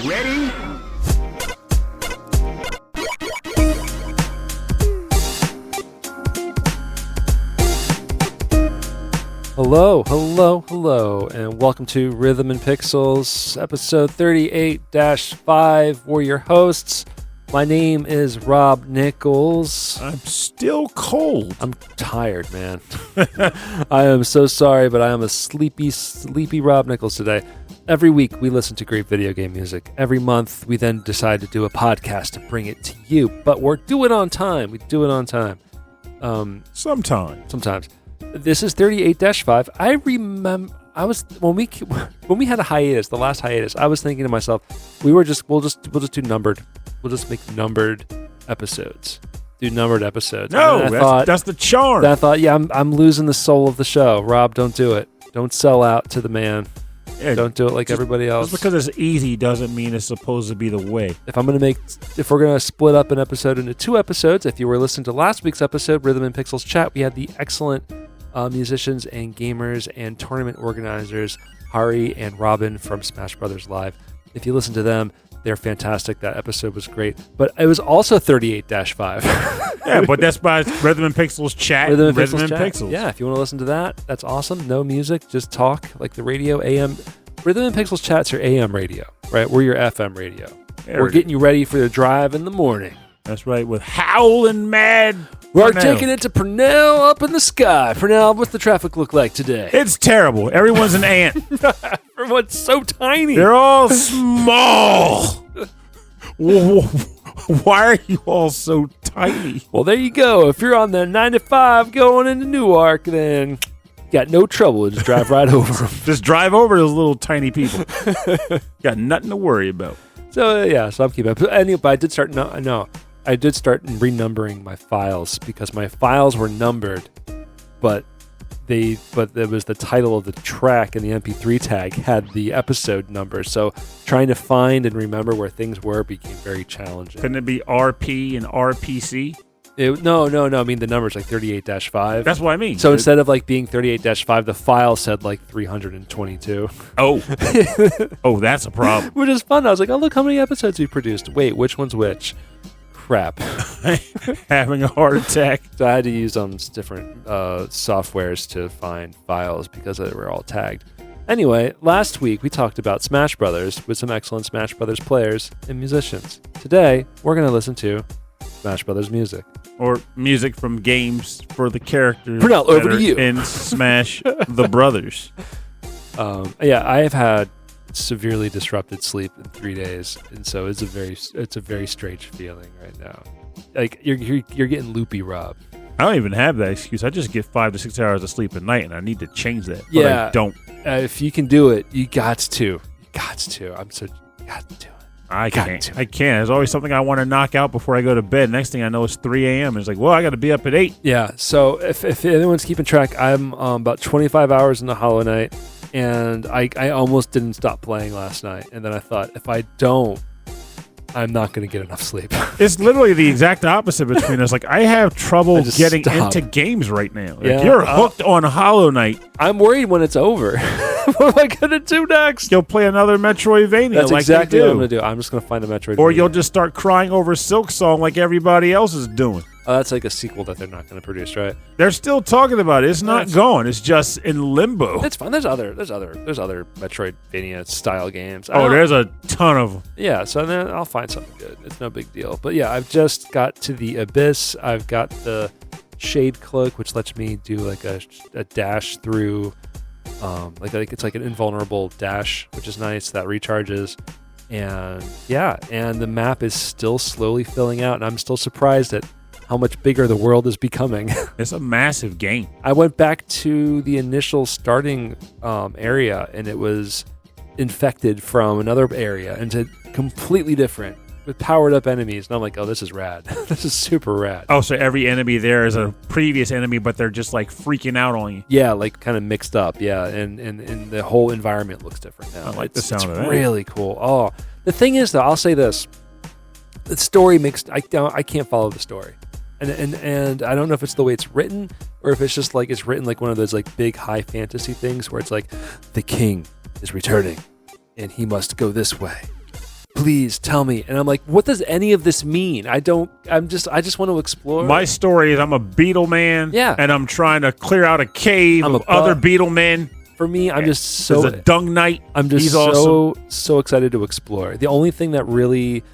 Ready? Hello, and welcome to Rhythm and Pixels, episode 38-5. We're your hosts. My name is Rob Nichols. I'm still cold. I'm tired, man. I am so sorry, but I am a sleepy Rob Nichols today. Every week, we listen to great video game music. Every month, we then decide to do a podcast to bring it to you. But we do it on time. Sometimes. This is 38-5. I remember when we had a hiatus, the last hiatus. I was thinking to myself, we'll just do numbered. We'll just make numbered episodes. Do numbered episodes. No, that's the charm. I thought, yeah, I'm losing the soul of the show. Rob, don't do it. Don't sell out to the man. Yeah, don't do it like everybody else. Just because it's easy doesn't mean it's supposed to be the way. If we're gonna split up an episode into two episodes, if you were listening to last week's episode, Rhythm and Pixels Chat, we had the excellent musicians and gamers and tournament organizers Hari and Robin from Smash Brothers Live. If you listen to them, they're fantastic. That episode was great. But it was also 38-5. Yeah, but that's by Rhythm and Pixels Chat. Rhythm and Pixels. Yeah, if you want to listen to that, that's awesome. No music, just talk like the radio AM. Rhythm and Pixels Chats are AM radio, right? We're your FM radio. We're getting you ready for the drive in the morning. That's right, with howling mad. We're taking it to Pernell up in the sky. Pernell, what's the traffic look like today? It's terrible. Everyone's an ant. Everyone's so tiny. They're all small. Why are you all so tiny? Well, there you go. If you're on the 95 going into Newark, then you got no trouble. Just drive right over them. Just drive over those little tiny people. Got nothing to worry about. So I'm keeping up. But I did start. I did start renumbering my files because my files were numbered, but it was the title of the track and the MP3 tag had the episode number. So trying to find and remember where things were became very challenging. Couldn't it be RP and RPC? No. I mean, the number's like 38-5. That's what I mean. So instead of like being 38-5, the file said like 322. Oh, that's a problem. Which is fun. I was like, oh, look how many episodes we produced. Wait, which one's which? Crap. Having a heart attack. So I had to use different softwares to find files because they were all tagged. Anyway, last week we talked about Smash Brothers with some excellent Smash Brothers players and musicians. Today, we're going to listen to Smash Brothers music. Or music from games for the characters Pernell, over to you. In Smash the Brothers. I have had severely disrupted sleep in 3 days, and so it's a very strange feeling right now. Like you're getting loopy, Rob. I don't even have that excuse. I just get 5 to 6 hours of sleep at night, and I need to change that. But yeah, I don't. If you can do it, you got to. You got to do it. I can't. There's always something I want to knock out before I go to bed. Next thing I know, it's 3 a.m. It's like, well, I got to be up at 8. Yeah. So if anyone's keeping track, I'm about 25 hours into Hollow Knight. And I almost didn't stop playing last night. And then I thought, if I don't, I'm not going to get enough sleep. It's literally the exact opposite between us. Like, I have trouble getting into games right now. Like, yeah, you're hooked on Hollow Knight. I'm worried when it's over. What am I going to do next? You'll play another Metroidvania. That's like exactly what I'm going to do. I'm just going to find a Metroidvania. Or you'll just start crying over Silk Song like everybody else is doing. Oh, that's like a sequel that they're not going to produce, right? They're still talking about it. It's not gone. It's just in limbo. It's fun. There's other Metroidvania style games. There's a ton of them. Yeah, so then I'll find something good. It's no big deal. But yeah, I've just got to the Abyss. I've got the Shade Cloak, which lets me do like a dash through, like it's like an invulnerable dash, which is nice. That recharges. And yeah, and the map is still slowly filling out, and I'm still surprised at how much bigger the world is becoming. It's a massive game. I went back to the initial starting area, and it was infected from another area into completely different with powered up enemies. And I'm like, oh, this is rad. This is super rad. Oh, so every enemy there is a previous enemy, but they're just like freaking out on you. Yeah, like kind of mixed up. Yeah, and the whole environment looks different now. I like the sound of that. It's really cool. Oh, the thing is, though, I'll say this. The story makes... I can't follow the story. And I don't know if it's the way it's written or if it's just like it's written like one of those like big high fantasy things where it's like the king is returning and he must go this way. please tell me. And I'm like, what does any of this mean? I just want to explore. My story is I'm a beetle man. Yeah. And I'm trying to clear out a cave of other beetle men. For me, I'm just so... There's a dung knight. I'm just so excited to explore. The only thing that really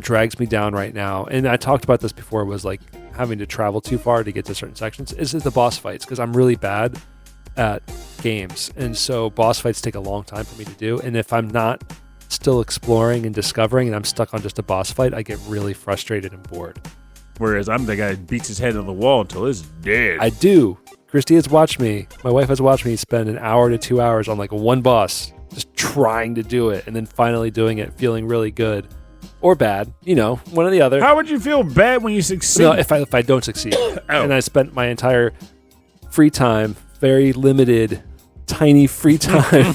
drags me down right now, and I talked about this before, was like having to travel too far to get to certain sections, is the boss fights, because I'm really bad at games. And so boss fights take a long time for me to do. And if I'm not still exploring and discovering and I'm stuck on just a boss fight, I get really frustrated and bored. Whereas I'm the guy that beats his head on the wall until it's dead. I do. Christy has watched me. My wife has watched me spend an hour to 2 hours on like one boss, just trying to do it, and then finally doing it, feeling really good or bad. One or the other. How would you feel bad when you succeed? No, if I don't succeed, and I spent my entire free time, very limited, tiny free time,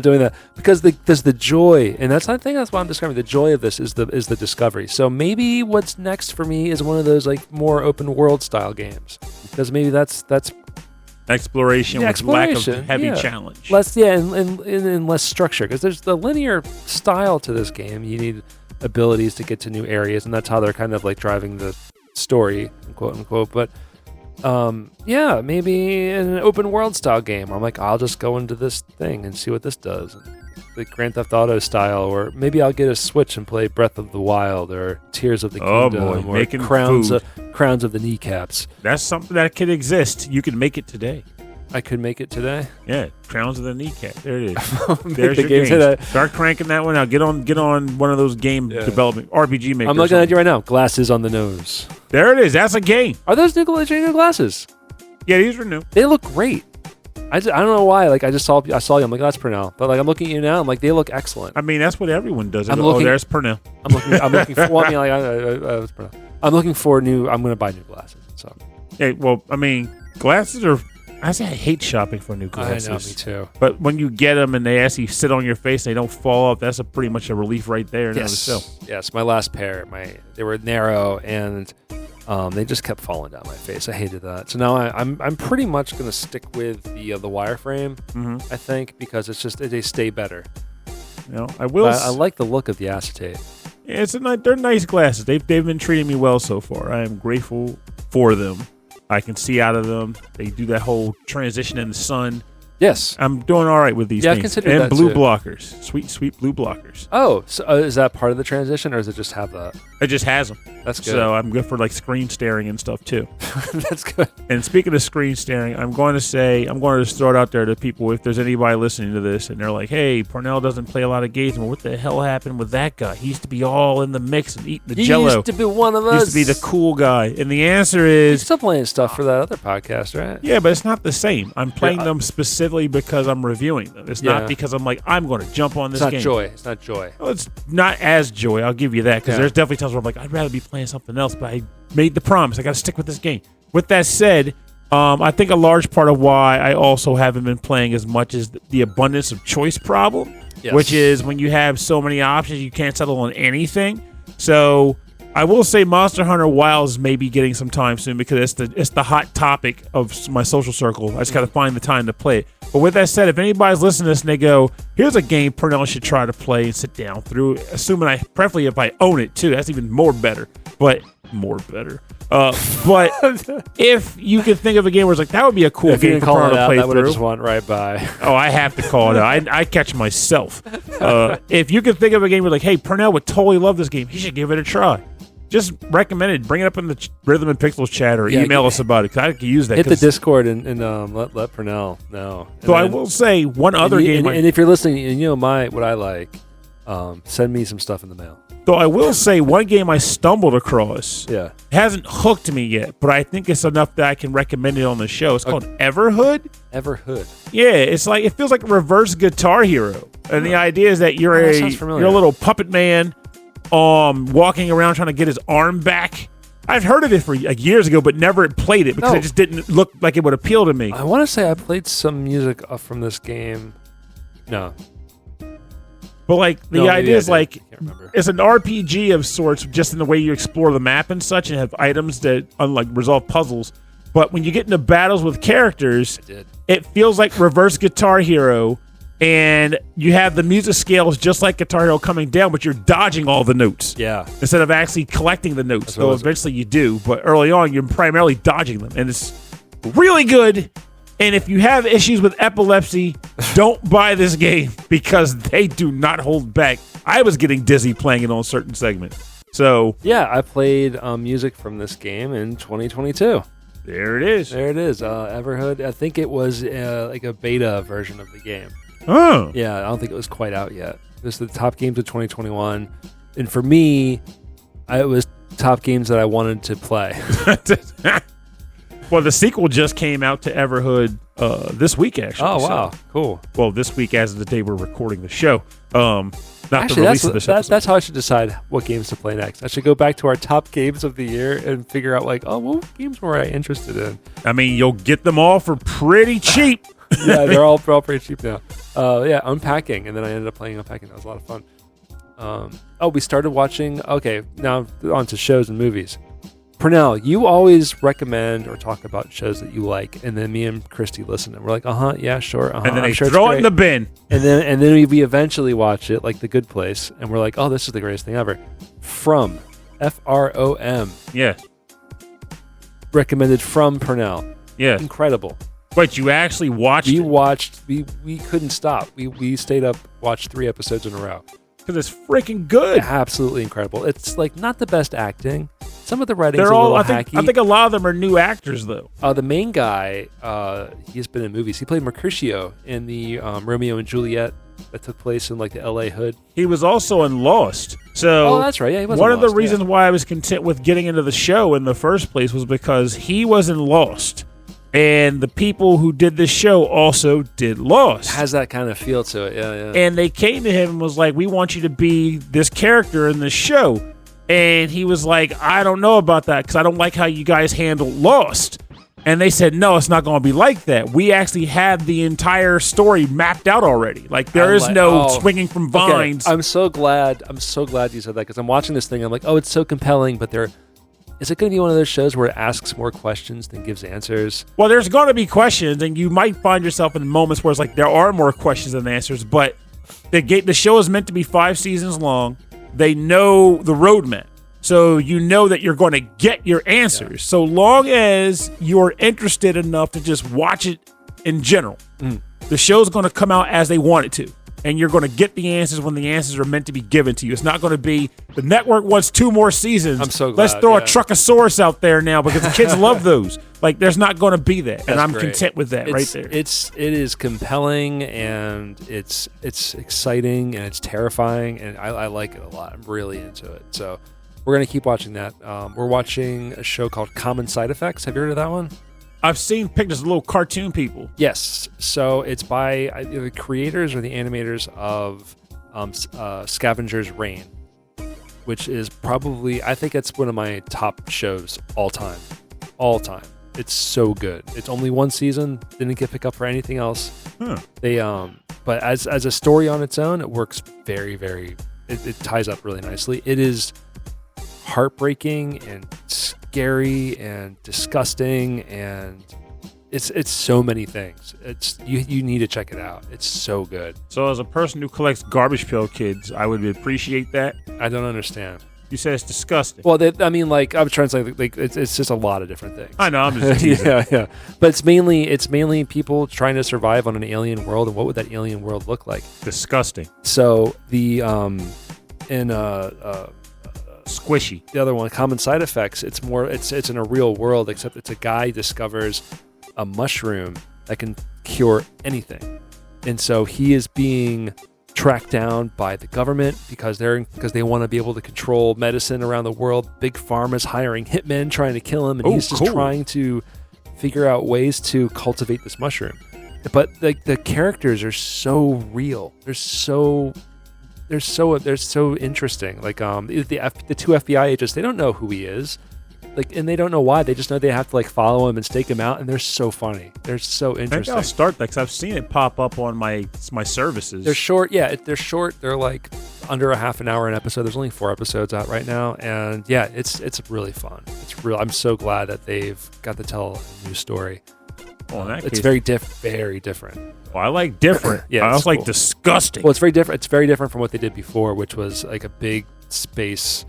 doing that, because there's the joy, and I think that's what I'm discovering. The joy of this is the discovery. So maybe what's next for me is one of those like more open world style games, because maybe that's exploration with lack of heavy challenge. Less, and less structure, because there's the linear style to this game. You need abilities to get to new areas, and that's how they're kind of like driving the story, quote unquote. But maybe in an open world style game, I'm like, I'll just go into this thing and see what this does. The Grand Theft Auto style, or maybe I'll get a Switch and play Breath of the Wild or Tears of the Kingdom, or Crowns of the Kneecaps. That's something that could exist. You can make it today. I could make it today. Yeah, Crowns of the Kneecap. There it is. There's your game. Start cranking that one out. Get on one of those game development RPG makers. I'm looking at you right now. Glasses on the nose. There it is. That's a game. Are those new glasses? Yeah, these are new. They look great. I don't know why. Like I saw you. I'm like, that's Pernell. But like I'm looking at you now. I'm like, they look excellent. I mean, that's what everyone does. There's Pernell. I'm looking for. Well, Pernell. I'm looking for new. I'm going to buy new glasses. So. Yeah. Well, I mean, glasses are. I hate shopping for new glasses. I know, me too. But when you get them and they actually sit on your face, and they don't fall off. That's pretty much a relief right there. Yes. My last pair, they were narrow and they just kept falling down my face. I hated that. So now I'm pretty much going to stick with the wireframe. Mm-hmm. I think, because it's just they stay better. I will. I like the look of the acetate. Yeah, they're nice glasses. They've been treating me well so far. I am grateful for them. I can see out of them. They do that whole transition in the sun. Yes. I'm doing all right with these things. I consider and that blue too. Blockers. Sweet blue blockers. Oh, so is that part of the transition, or does it just have that? It just has them. That's good. So I'm good for like screen staring and stuff too. That's good. And speaking of screen staring, I'm going to just throw it out there to people, if there's anybody listening to this and they're like, hey, Pernell doesn't play a lot of games. Well, what the hell happened with that guy? He used to be all in the mix and eating the Jello. He used to be one of us. He used to be the cool guy. And the answer is... You're still playing stuff for that other podcast, right? Yeah, but it's not the same. I'm playing them specifically because I'm reviewing them. It's not because I'm like, I'm going to jump on this game. It's not joy. Well, it's not as joy. I'll give you that, because there's definitely times where I'm like, I'd rather be playing something else, but I made the promise. I got to stick with this game. With that said, I think a large part of why I also haven't been playing as much is the abundance of choice problem, which is when you have so many options, you can't settle on anything. So I will say Monster Hunter Wilds may be getting some time soon, because it's the hot topic of my social circle. I just got to find the time to play it. But with that said, if anybody's listening to this and they go, here's a game Pernell should try to play and sit down through, assuming preferably if I own it too, that's even better. But if you could think of a game where it's like, that would be a cool game for Pernell to play that through. Just went right by. Oh, I have to call it out. I catch myself. If you could think of a game where like, hey, Pernell would totally love this game, he should give it a try. Just recommend it. Bring it up in the Rhythm and Pixels chat, or email us about it, because I could use that. Hit the Discord and let Pernell know. So I will say one other game. And if you're listening, and you know what I like, send me some stuff in the mail. So I will say one game I stumbled across. Yeah. Hasn't hooked me yet, but I think it's enough that I can recommend it on the show. It's called Everhood. Everhood. Yeah, it feels like a reverse Guitar Hero, and the idea is that you're a little puppet man. Walking around trying to get his arm back. I've heard of it for years ago, but never played it because it just didn't look like it would appeal to me. I want to say I played some music from this game. No. But the idea is it's an RPG of sorts, just in the way you explore the map and such, and have items that resolve puzzles. But when you get into battles with characters, it feels like reverse Guitar Hero, and you have the music scales just like Guitar Hero coming down, but you're dodging all the notes. Yeah. Instead of actually collecting the notes. So eventually you do, but early on you're primarily dodging them, and it's really good. And if you have issues with epilepsy, don't buy this game because they do not hold back. I was getting dizzy playing it on certain segments. So yeah, I played music from this game in 2022. There it is. Everhood. I think it was like a beta version of the game. Oh. Yeah, I don't think it was quite out yet. This is the top games of 2021. And for me, it was top games that I wanted to play. Well, the sequel just came out to Everhood this week, actually. Oh, wow. So, cool. Well, this week as of the day we're recording the show. Not actually, the release of this episode. That's how I should decide what games to play next. I should go back to our top games of the year and figure out, like, oh, what games were I interested in? I mean, you'll get them all for pretty cheap. Yeah, they're all pretty cheap now. Yeah, Unpacking, and then I ended up playing Unpacking. That was a lot of fun. We started watching. Okay, now on to shows and movies. Pernell, you always recommend or talk about shows that you like, and then me and Christy listen, and we're like, yeah, sure. And then they throw it in the bin. And then we eventually watch it, like The Good Place, and we're like, oh, this is the greatest thing ever. From From. Yeah. Recommended from Pernell. Yeah. Incredible. Wait, you actually watched it? We couldn't stop. We stayed up, watched 3 episodes in a row. Because it's freaking good. Absolutely incredible. It's like not the best acting. Some of the writing's a little hacky. I think a lot of them are new actors, though. The main guy, he's been in movies. He played Mercutio in the Romeo and Juliet that took place in like the L.A. hood. He was also in Lost. So that's right. Yeah, he was. One of the Lost, reasons why I was content with getting into the show in the first place was because he was in Lost. And the people who did this show also did Lost. It has that kind of feel to it, yeah. And they came to him and was like, we want you to be this character in this show. And he was like, I don't know about that because I don't like how you guys handle Lost. And they said, no, it's not going to be like that. We actually had the entire story mapped out already. Like, there is no swinging from vines. Okay. I'm so glad you said that because I'm watching this thing. I'm like, oh, it's so compelling, but is it going to be one of those shows where it asks more questions than gives answers? Well, there's going to be questions, and you might find yourself in moments where it's like there are more questions than answers, but the show is meant to be 5 seasons long. They know the roadmap. So you know that you're going to get your answers. Yeah. So long as you're interested enough to just watch it in general. The show's going to come out as they want it to. And you're going to get the answers when the answers are meant to be given to you. It's not going to be, the network wants 2 more seasons. I'm so glad. Let's throw a Truckosaurus out there now because the kids love those. Like, there's not going to be that. That's and I'm great. Content with that right there. It is compelling, and it's exciting, and it's terrifying, and I like it a lot. I'm really into it. So we're going to keep watching that. We're watching a show called Common Side Effects. Have you heard of that one? I've seen pictures of little cartoon people. Yes. So it's by either the creators or the animators of Scavenger's Reign, which is probably, I think it's one of my top shows all time. All time. It's so good. It's only 1 season. Didn't get picked up for anything else. They but as a story on its own, it works very, very. It ties up really nicely. It is heartbreaking and scary and disgusting, and it's so many things. It's you need to check it out. It's so good. So as a person who collects Garbage Pail Kids, I would appreciate that. I don't understand. You said it's disgusting. Well, I mean, like I'm trying to say, like it's just a lot of different things. I know. I'm just yeah. But it's mainly people trying to survive on an alien world, and what would that alien world look like? Disgusting. So the Squishy. The other one, Common Side Effects. It's in a real world, except it's a guy discovers a mushroom that can cure anything, and so he is being tracked down by the government because they want to be able to control medicine around the world. Big Pharma's hiring hitmen trying to kill him, and he's just trying to figure out ways to cultivate this mushroom. But the characters are so real. They're so interesting. Like the 2 FBI agents, they don't know who he is. Like, and they don't know why. They just know they have to like follow him and stake him out, and they're so funny. They're so interesting. Maybe I'll start that because I've seen it pop up on my services. They're short. Yeah, they're short. They're like under a half an hour an episode. There's only 4 episodes out right now, and yeah, it's really fun. It's real. I'm so glad that they've got to tell a new story. Well, in that it's case, very different. Well, I like different. I also like disgusting. Well, it's very different. It's very different from what they did before, which was like a big space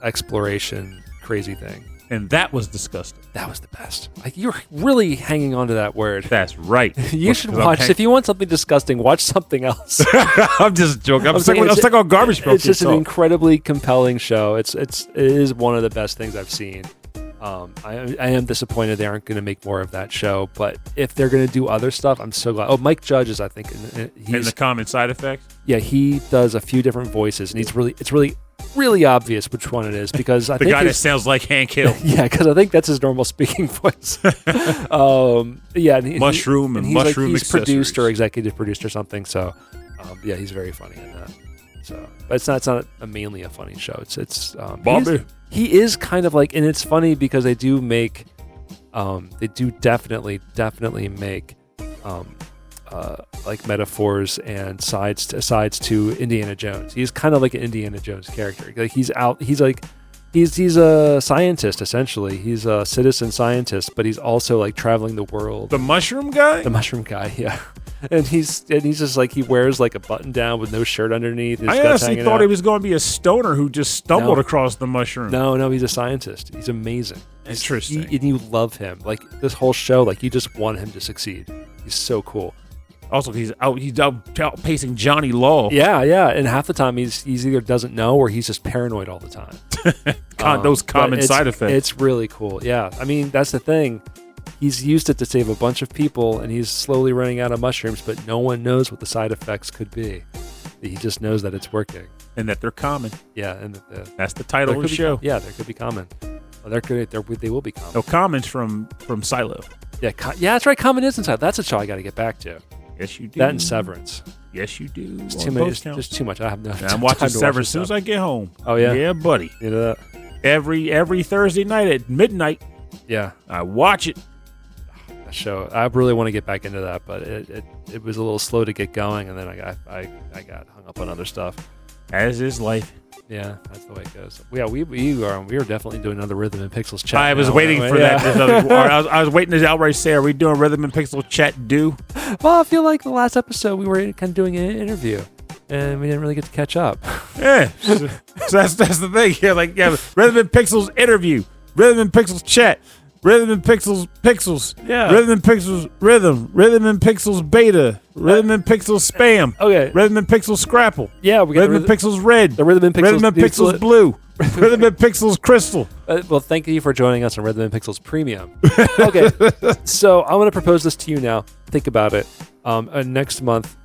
exploration crazy thing. And that was disgusting. That was the best. Like, you're really hanging on to that word. That's right. You should watch. If you want something disgusting, watch something else. I'm just joking. I'm stuck on Garbage Pail. It's just an incredibly compelling show. It is one of the best things I've seen. I am disappointed they aren't going to make more of that show, but if they're going to do other stuff, I'm so glad. Oh, Mike Judge is, I think, in the Common Side Effects. Yeah, he does a few different voices, and it's really obvious which one it is because I think the guy that sounds like Hank Hill. Yeah, because I think that's his normal speaking voice. Yeah, mushroom and mushroom he's accessories. Produced or executive produced or something. So, yeah, he's very funny in that. So, but it's not mainly a funny show. It's Bobby. He is kind of like, and it's funny because they do definitely make like metaphors and sides to Indiana Jones. He's kind of like an Indiana Jones character. Like he's a scientist essentially. He's a citizen scientist, but he's also like traveling the world. The mushroom guy? The mushroom guy, yeah. And he's just like, he wears like a button down with no shirt underneath. His I honestly thought he was going to be a stoner who just stumbled across the mushroom. No, he's a scientist. He's amazing. Interesting. And you love him. Like this whole show, like you just want him to succeed. He's so cool. Also, he's outpacing Johnny Law. Yeah, and half the time he's either doesn't know or he's just paranoid all the time. Those common side effects. It's really cool. Yeah, I mean that's the thing. He's used it to save a bunch of people, and he's slowly running out of mushrooms, but no one knows what the side effects could be. He just knows that it's working. And that they're common. Yeah, and that's the title of the show. Yeah, there could be common. Well, they will be common. No, Common's from Silo. Yeah, that's right. Common is inside. That's a show I got to get back to. Yes, you do. That and Severance. Yes, you do. It's too many. There's too much. I have no. I'm watching Severance as soon as I get home. Oh yeah, yeah, buddy. You know that? Every Thursday night at midnight. Yeah, I watch it. That show. I really want to get back into that, but it was a little slow to get going, and then I got hung up on other stuff. As is life. Yeah, that's the way it goes. Yeah, we are definitely doing another Rhythm and Pixels chat. I was waiting for that. I was waiting to outright say, "Are we doing Rhythm and Pixels chat?" Well, I feel like the last episode we were kind of doing an interview, and we didn't really get to catch up. Yeah, so that's the thing. Yeah, Rhythm and Pixels interview, Rhythm and Pixels chat. Rhythm and Pixels. Yeah. Rhythm and Pixels Rhythm. Rhythm and Pixels Beta. Rhythm and Pixels Spam. Okay. Rhythm and Pixels Scrapple. Yeah, we got Rhythm and Pixels Red. The Rhythm and Pixels Blue. Rhythm and Pixels Crystal. Well, thank you for joining us on Rhythm and Pixels Premium. Okay, so I'm going to propose this to you now. Think about it. Next month,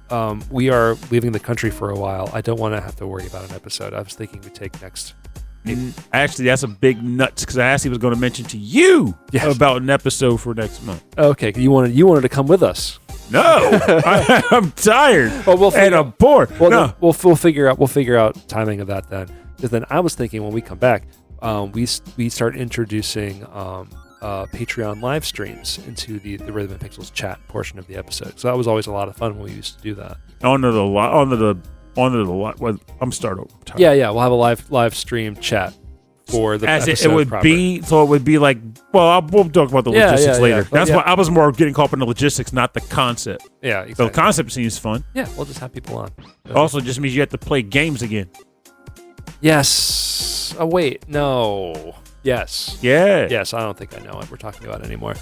we are leaving the country for a while. I don't want to have to worry about an episode. I was thinking we'd take next. Actually, that's a big nuts because I actually was going to mention to you about an episode for next month. Okay, you wanted to come with us. No, I'm tired. Well, and I'm bored. Well, no. We'll figure out timing of that then. Because then I was thinking when we come back, we start introducing Patreon live streams into the Rhythm and Pixels chat portion of the episode. So that was always a lot of fun when we used to do that. Onto the lot. I'm starting. Yeah. We'll have a live stream chat for the episode. It would be. So it would be like. Well, we'll talk about the logistics later. That's why I was more getting caught up in the logistics, not the concept. Yeah. Exactly. So the concept seems fun. Yeah, we'll just have people on. Also, just means you have to play games again. Yes. Oh wait, no. Yes. Yeah. Yes. I don't think I know what we're talking about anymore.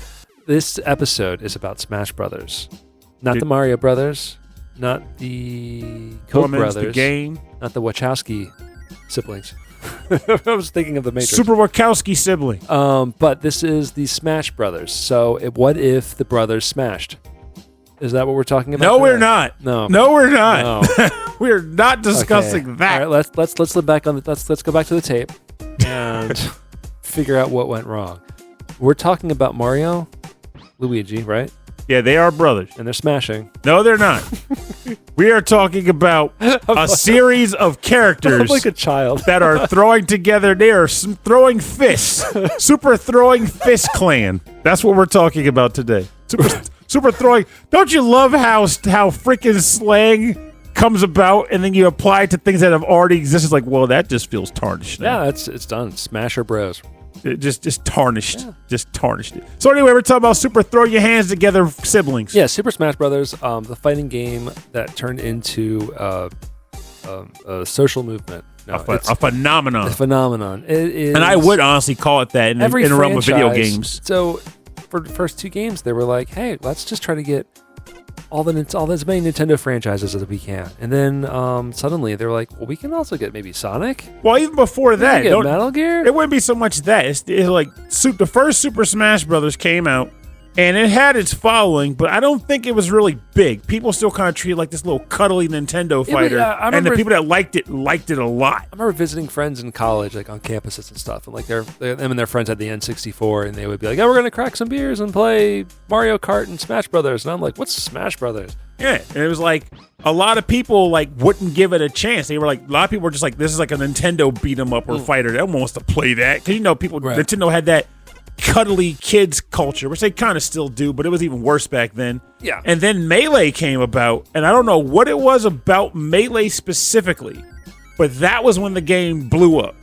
This episode is about Smash Brothers, not the Mario Brothers. Not the Koch brothers. The game. Not the Wachowski siblings. I was thinking of the Matrix. Super Wachowski sibling. But this is the Smash Brothers. So what if the brothers smashed? Is that what we're talking about? No, we're not. No, we're not. No. We're not discussing that. All right, let's look back on let's go back to the tape and figure out what went wrong. We're talking about Mario, Luigi, right? Yeah, they are brothers. And they're smashing. No, they're not. We are talking about a series of characters I'm like a child. that are throwing together. They are throwing fists. Super Throwing Fist Clan. That's what we're talking about today. Super Throwing. Don't you love how freaking slang comes about and then you apply it to things that have already existed? It's like, well, that just feels tarnished now. Yeah, it's done. Smasher Bros. It just tarnished. Yeah. Just tarnished it. So anyway, we're talking about Super Throw Your Hands Together siblings. Yeah, Super Smash Brothers, the fighting game that turned into a social movment. No, a phenomenon. A phenomenon. It is, and I would honestly call it that in the realm of video games. So for the first 2 games, they were like, hey, let's just try to get all as many Nintendo franchises as we can. And then suddenly they were like, well, we can also get maybe Sonic. Well, even before that, Metal Gear. It wouldn't be so much that. It's like the first Super Smash Brothers came out, and it had its following, but I don't think it was really big. People still kind of treat it like this little cuddly Nintendo fighter, and the people that liked it a lot. I remember visiting friends in college, like on campuses and stuff, and like them and their friends had the N64, and they would be like, "Oh, we're gonna crack some beers and play Mario Kart and Smash Brothers," and I'm like, "What's Smash Brothers?" Yeah, and it was like a lot of people like wouldn't give it a chance. They were like, a lot of people were just like, "This is like a Nintendo beat 'em up or fighter." They don't want us to play that because people Nintendo had that cuddly kids culture, which they kind of still do, but it was even worse back then. Yeah. And then Melee came about, and I don't know what it was about Melee specifically, but that was when the game blew up.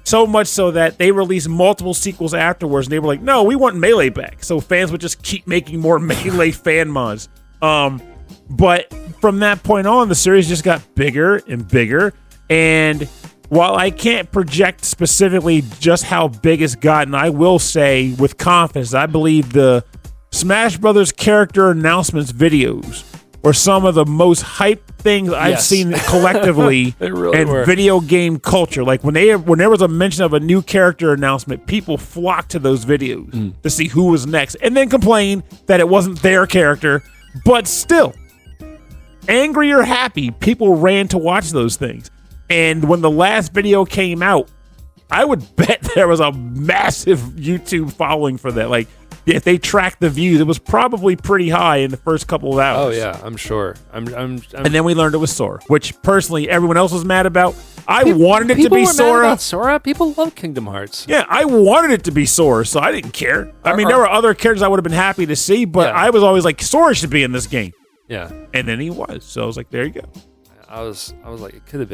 So much so that they released multiple sequels afterwards, and they were like, no, we want Melee back. So fans would just keep making more Melee fan mods. But from that point on, the series just got bigger and bigger, and while I can't project specifically just how big it's gotten, I will say with confidence, I believe the Smash Brothers character announcements videos were some of the most hyped things I've seen collectively in video game culture. Like when there was a mention of a new character announcement, people flocked to those videos to see who was next, and then complain that it wasn't their character. But still, angry or happy, people ran to watch those things. And when the last video came out, I would bet there was a massive YouTube following for that. Like, if they tracked the views, it was probably pretty high in the first couple of hours. Oh yeah, I'm sure. And then we learned it was Sora, which personally everyone else was mad about. I wanted it to be Sora. Mad about Sora. People love Kingdom Hearts. Yeah, I wanted it to be Sora, so I didn't care. I mean, there were other characters I would have been happy to see, but I was always like, Sora should be in this game. Yeah, and then he was. So I was like, there you go. I was like, it could have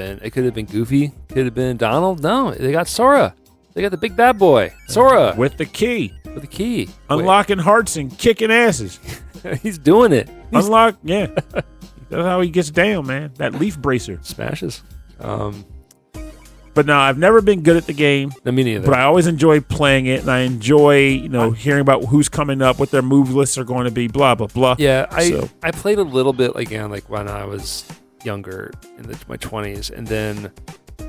been Goofy, could have been Donald. No, they got Sora. They got the big bad boy, Sora, with the key, unlocking hearts and kicking asses. He's doing it. Yeah. That's how he gets down, man. That leaf bracer smashes. But no, I've never been good at the game. No, me neither. But I always enjoy playing it, and I enjoy, hearing about who's coming up, what their move lists are going to be, blah blah blah. Yeah, I played a little bit again, like when I was younger in my 20s, and then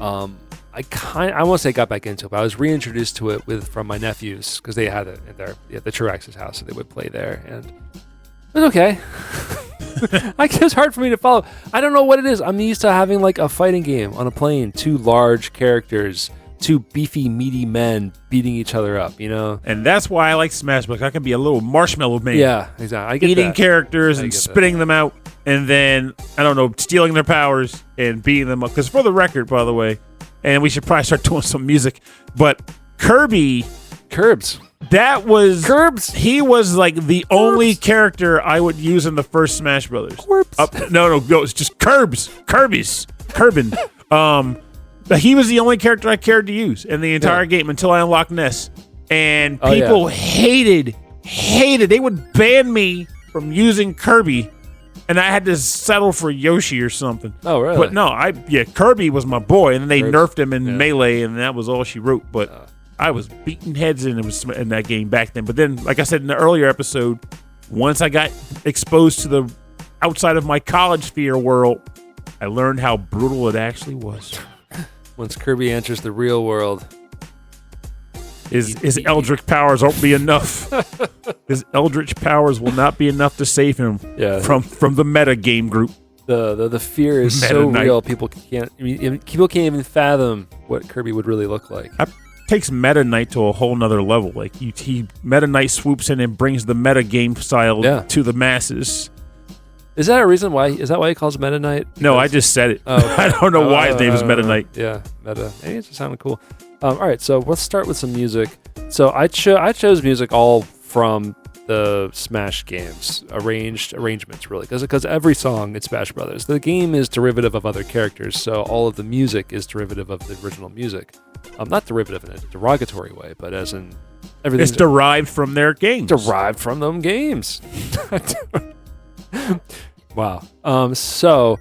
I won't say got back into it, but I was reintroduced to it from my nephews because they had it at the Truex's house, so they would play there, and it was okay. It's hard for me to follow. I don't know what it is. I'm used to having like a fighting game on a plane, 2 large characters, 2 beefy, meaty men beating each other up, And that's why I like Smash Bros. I can be a little marshmallow man. Yeah, exactly. I get eating that. characters and spitting them out, and then, I don't know, stealing their powers and beating them up. Because for the record, by the way, and we should probably start doing some music, but Curbs. That was Curbs. He was like the only character I would use in the first Smash Brothers. No, it's just Kerbin. He was the only character I cared to use in the entire game until I unlocked Ness. And people hated. They would ban me from using Kirby, and I had to settle for Yoshi or something. Oh, really? But no, Kirby was my boy, and then they nerfed him in Melee, and that was all she wrote. But I was beating heads in that game back then. But then, like I said in the earlier episode, once I got exposed to the outside of my college sphere world, I learned how brutal it actually was. Once Kirby enters the real world, his eldritch powers won't be enough. His eldritch powers will not be enough to save him from the meta game group. The fear is so real. People can't even fathom what Kirby would really look like. That takes Meta Knight to a whole nother level. Like Meta Knight swoops in and brings the meta game style to the masses. Is that a reason why? Is that why he calls Meta Knight? No, I just said it. Oh, okay. I don't know why his name is Meta Knight. Yeah, Meta. Maybe it just sounded cool. All right, so let's start with some music. So I chose music all from the Smash games, arrangements really, because every song in Smash Brothers, the game is derivative of other characters, so all of the music is derivative of the original music. not derivative in a derogatory way, but as in everything. It's derived from their games. Derived from them games. Wow. So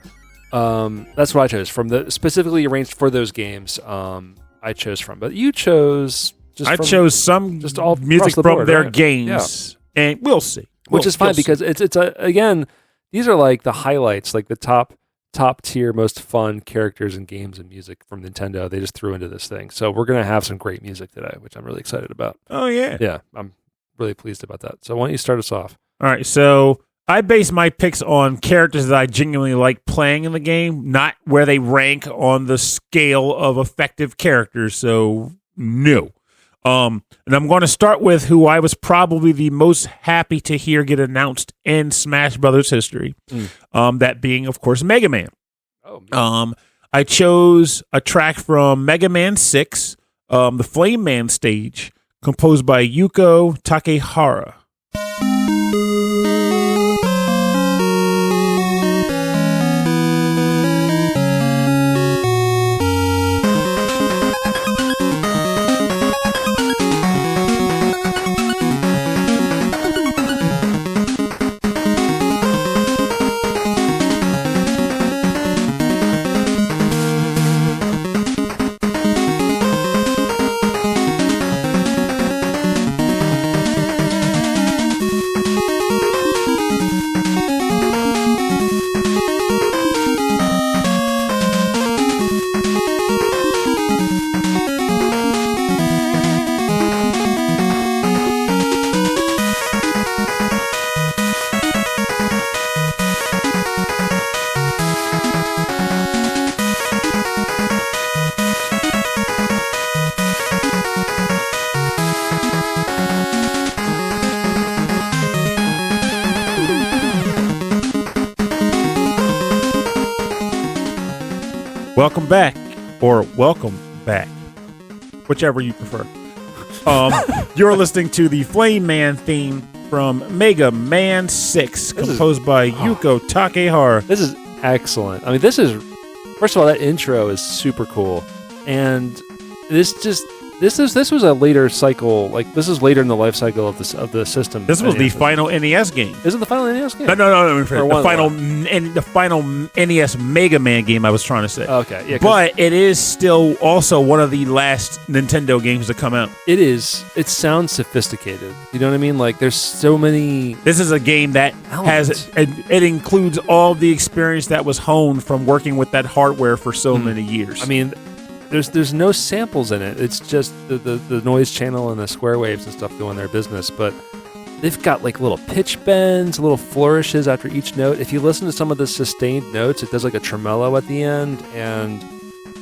that's what I chose from the specifically arranged for those games. I chose from, but you chose. I chose some just all music from board, their games, and we'll see. Which is fine because it's again, these are like the highlights, like the top tier, most fun characters and games and music from Nintendo. They just threw into this thing, so we're gonna have some great music today, which I'm really excited about. Oh yeah, yeah, I'm really pleased about that. So why don't you start us off? All right, so I base my picks on characters that I genuinely like playing in the game, not where they rank on the scale of effective characters. So no. And I'm going to start with who I was probably the most happy to hear get announced in Smash Brothers history. That being, of course, Mega Man. Oh, I chose a track from Mega Man 6, the Flame Man stage, composed by Yuko Takehara. Welcome back, or welcome back, whichever you prefer. You're listening to the Flame Man theme from Mega Man 6, composed by Yuko Takehara. This is excellent. I mean, this is, first of all, that intro is super cool, and this was a later cycle. Like, this is later in the life cycle of the system. This was the final NES game. Is it the final NES game? No. The final NES Mega Man game. I was trying to say. Okay, yeah. But it is still also one of the last Nintendo games to come out. It is. It sounds sophisticated. You know what I mean? Like, there's so many. This is a game that elements. it includes all the experience that was honed from working with that hardware for so many years. I mean, There's no samples in it. It's just the noise channel and the square waves and stuff doing their business. But they've got like little pitch bends, little flourishes after each note. If you listen to some of the sustained notes, it does like a tremolo at the end. And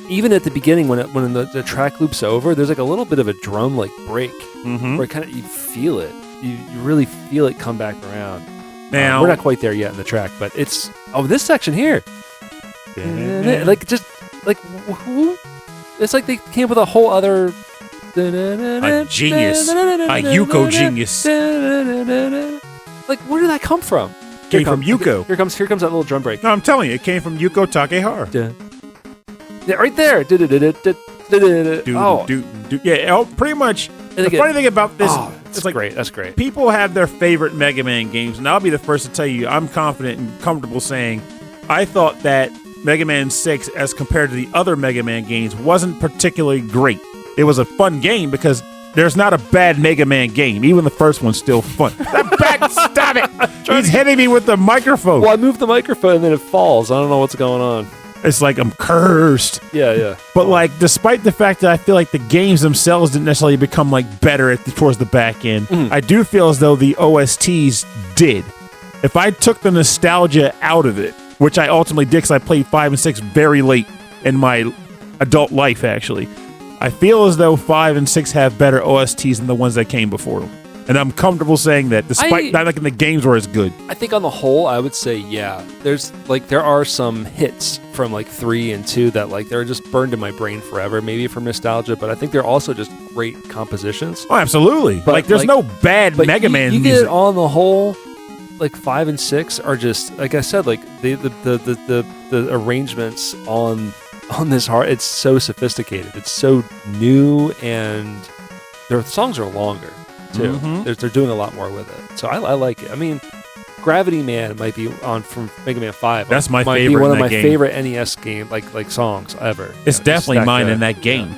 even at the beginning, when the track loops over, there's like a little bit of a drum like break where kind of you feel it. You really feel it come back around. Now we're not quite there yet in the track, but it's this section here. It's like they came up with a whole other... A genius. A Yuko genius. Like, where did that come from? Came from Yuko. Here comes that little drum break. No, I'm telling you, it came from Yuko Takehara. Yeah, right there. Yeah, pretty much. The funny thing about this... It's like, great. That's great. People have their favorite Mega Man games, and I'll be the first to tell you, I'm confident and comfortable saying, I thought that Mega Man 6, as compared to the other Mega Man games, wasn't particularly great. It was a fun game because there's not a bad Mega Man game. Even the first one's still fun. Stop it! He's hitting me with the microphone. Well, I moved the microphone and then it falls. I don't know what's going on. It's like I'm cursed. Yeah. But like, despite the fact that I feel like the games themselves didn't necessarily become like better towards the back end, I do feel as though the OSTs did. If I took the nostalgia out of it, which I ultimately did because I played 5 and 6 very late in my adult life, actually. I feel as though 5 and 6 have better OSTs than the ones that came before them. And I'm comfortable saying that, despite not liking the games were as good. I think on the whole, I would say, yeah. There are some hits from like 3 and 2 that like they're just burned in my brain forever, maybe from nostalgia, but I think they're also just great compositions. Oh, absolutely. But like, there's no bad Mega Man music. You get on the whole... Like 5 and 6 are just, like I said, like the arrangements on on this hard. It's so sophisticated. It's so new, and their songs are longer too. Mhm. They're doing a lot more with it. So I like it. I mean, Gravity Man might be on from Mega Man 5. That's my might favorite be one in of my that game. favorite NES game like songs ever. It's definitely mine in that game.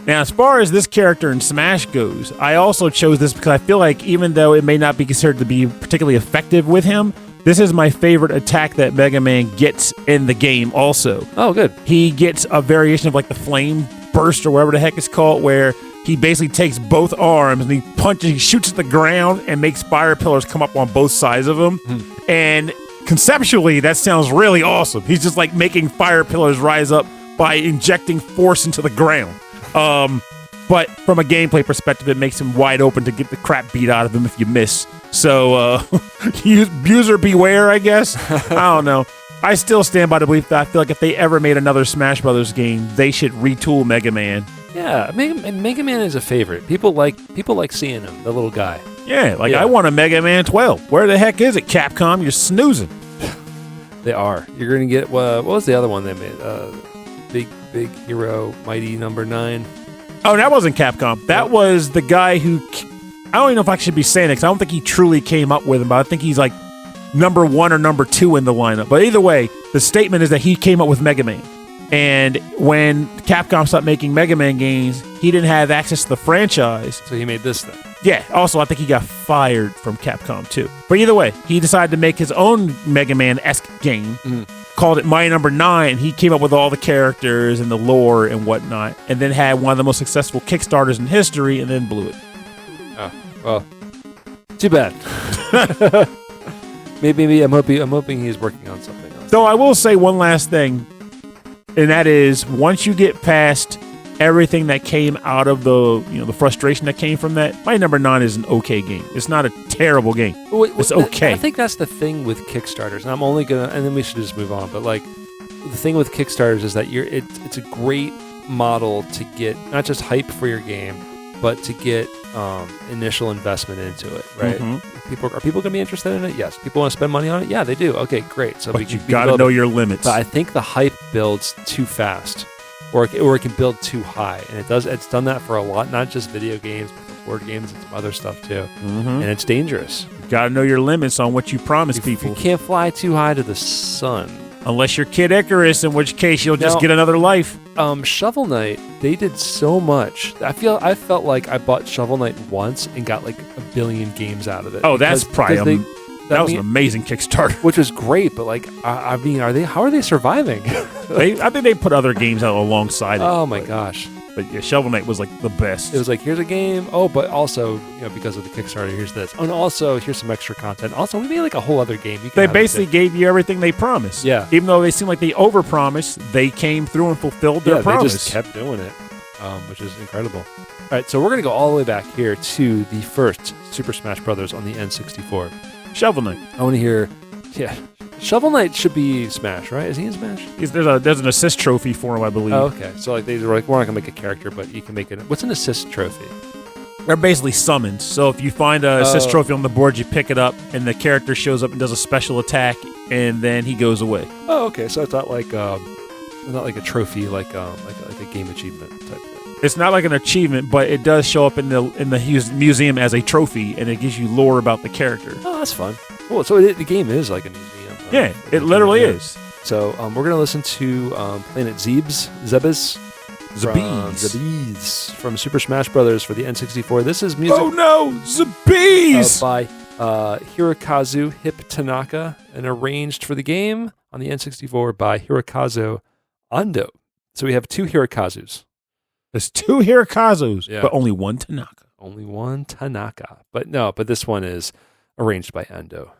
Now, as far as this character in Smash goes, I also chose this because I feel like even though it may not be considered to be particularly effective with him, this is my favorite attack that Mega Man gets in the game also. Oh, good. He gets a variation of like the flame burst or whatever the heck it's called, where he basically takes both arms and he shoots at the ground and makes fire pillars come up on both sides of him. And conceptually, that sounds really awesome. He's just like making fire pillars rise up by injecting force into the ground. But from a gameplay perspective, it makes him wide open to get the crap beat out of him if you miss. So, user beware, I guess. I don't know. I still stand by the belief that I feel like if they ever made another Smash Brothers game, they should retool Mega Man. Yeah, Mega Man is a favorite. People like seeing him, the little guy. Yeah, I want a Mega Man 12. Where the heck is it, Capcom? You're snoozing. They are. You're going to get, what was the other one they made? Big Hero, Mighty Number 9. Oh, that wasn't Capcom. That was the guy who, I don't even know if I should be saying it, because I don't think he truly came up with him, but I think he's like number 1 or number 2 in the lineup. But either way, the statement is that he came up with Mega Man. And when Capcom stopped making Mega Man games, he didn't have access to the franchise. So he made this thing. Yeah. Also, I think he got fired from Capcom too. But either way, he decided to make his own Mega Man-esque game, called it Mighty Number 9. He came up with all the characters and the lore and whatnot, and then had one of the most successful Kickstarters in history, and then blew it. Oh, well, too bad. maybe I'm hoping he's working on something else. So I will say one last thing. And that is, once you get past everything that came out of the frustration that came from that, Mighty Number 9 is an okay game. It's not a terrible game. It's okay. I think that's the thing with Kickstarters, and I'm only gonna, and then we should just move on. But like, the thing with Kickstarters is that it's a great model to get not just hype for your game, but to get initial investment into it, right? Mm-hmm. Are people going to be interested in it? Yes. People want to spend money on it? Yeah, they do. Okay, great. So but you got to know your limits. But I think the hype builds too fast, or it can build too high, and it's done that for a lot, not just video games, but for board games and some other stuff too. Mm-hmm. And it's dangerous. You got to know your limits on what you promise people. You can't fly too high to the sun. Unless you're Kid Icarus, in which case you'll just get another life. Shovel Knight, they did so much. I felt like I bought Shovel Knight once and got like a billion games out of it. Oh, that's probably that was an amazing Kickstarter, which was great. But like, I mean, how are they surviving? I think they put other games out alongside it. Oh my gosh! But yeah, Shovel Knight was like the best. It was like, here's a game. Oh, but also, because of the Kickstarter, here's this. Oh, and also, here's some extra content. Also, we made like a whole other game. They basically gave you everything they promised. Yeah. Even though they seemed like they overpromised, they came through and fulfilled their promise. They just kept doing it, which is incredible. All right, so we're going to go all the way back here to the first Super Smash Brothers on the N64. Shovel Knight. I want to hear, Shovel Knight should be Smash, right? Is he in Smash? There's an assist trophy for him, I believe. Oh, okay. So like they were like, we're not gonna make a character, but you can make it. What's an assist trophy? They're basically summons. So if you find an assist trophy on the board, you pick it up, and the character shows up and does a special attack, and then he goes away. Oh, okay. So it's not like a trophy, like a game achievement type thing. It's not like an achievement, but it does show up in the museum as a trophy, and it gives you lore about the character. Oh, that's fun. Cool. So the game is like a museum. Yeah, it literally is. So we're gonna listen to Planet Zebes from Super Smash Brothers for the N64. This is music. Oh no, Zebes! By Hirokazu Hip Tanaka, and arranged for the game on the N64 by Hirokazu Ando. So we have two Hirokazus. There's two Hirokazus, but only one Tanaka. Only one Tanaka. But this one is arranged by Ando.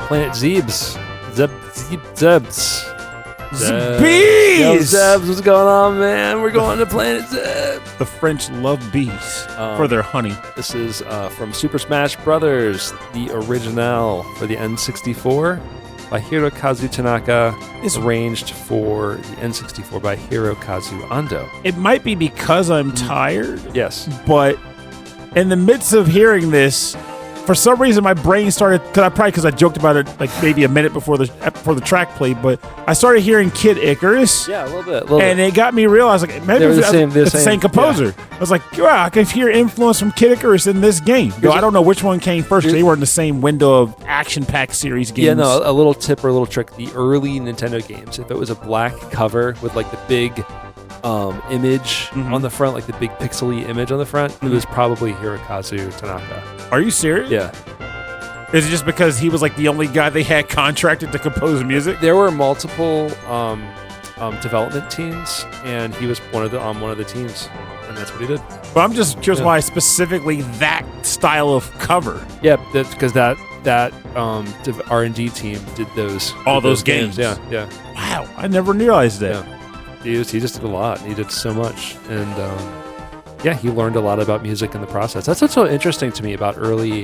Planet Zebes. Zebs. Bees! Yo, Zebs, what's going on, man? We're going to Planet Zebs. The French love bees for their honey. This is from Super Smash Brothers, the original for the N64 by Hirokazu Tanaka. It's arranged for the N64 by Hirokazu Ando. It might be because I'm tired. Yes. But in the midst of hearing this, for some reason, my brain started, because I joked about it like maybe a minute before the track played, but I started hearing Kid Icarus. Yeah, a little bit. And it got me realize, like, maybe it's the same composer. Yeah. I was like, wow, I can hear influence from Kid Icarus in this game. Though I don't know which one came first. They were in the same window of action-packed series games. Yeah, no, a little tip or a little trick. The early Nintendo games, if it was a black cover with like the big image on the front, like the big pixely image on the front, it was probably Hirokazu Tanaka. Are you serious? Yeah. Is it just because he was like the only guy they had contracted to compose music? There were multiple development teams, and he was one of the teams, and that's what he did. But I'm just curious why specifically that style of cover. Yeah, that's because that R&D team did those games. Yeah. Wow, I never realized that. Yeah. He just did a lot. He did so much, and he learned a lot about music in the process. That's what's so interesting to me about early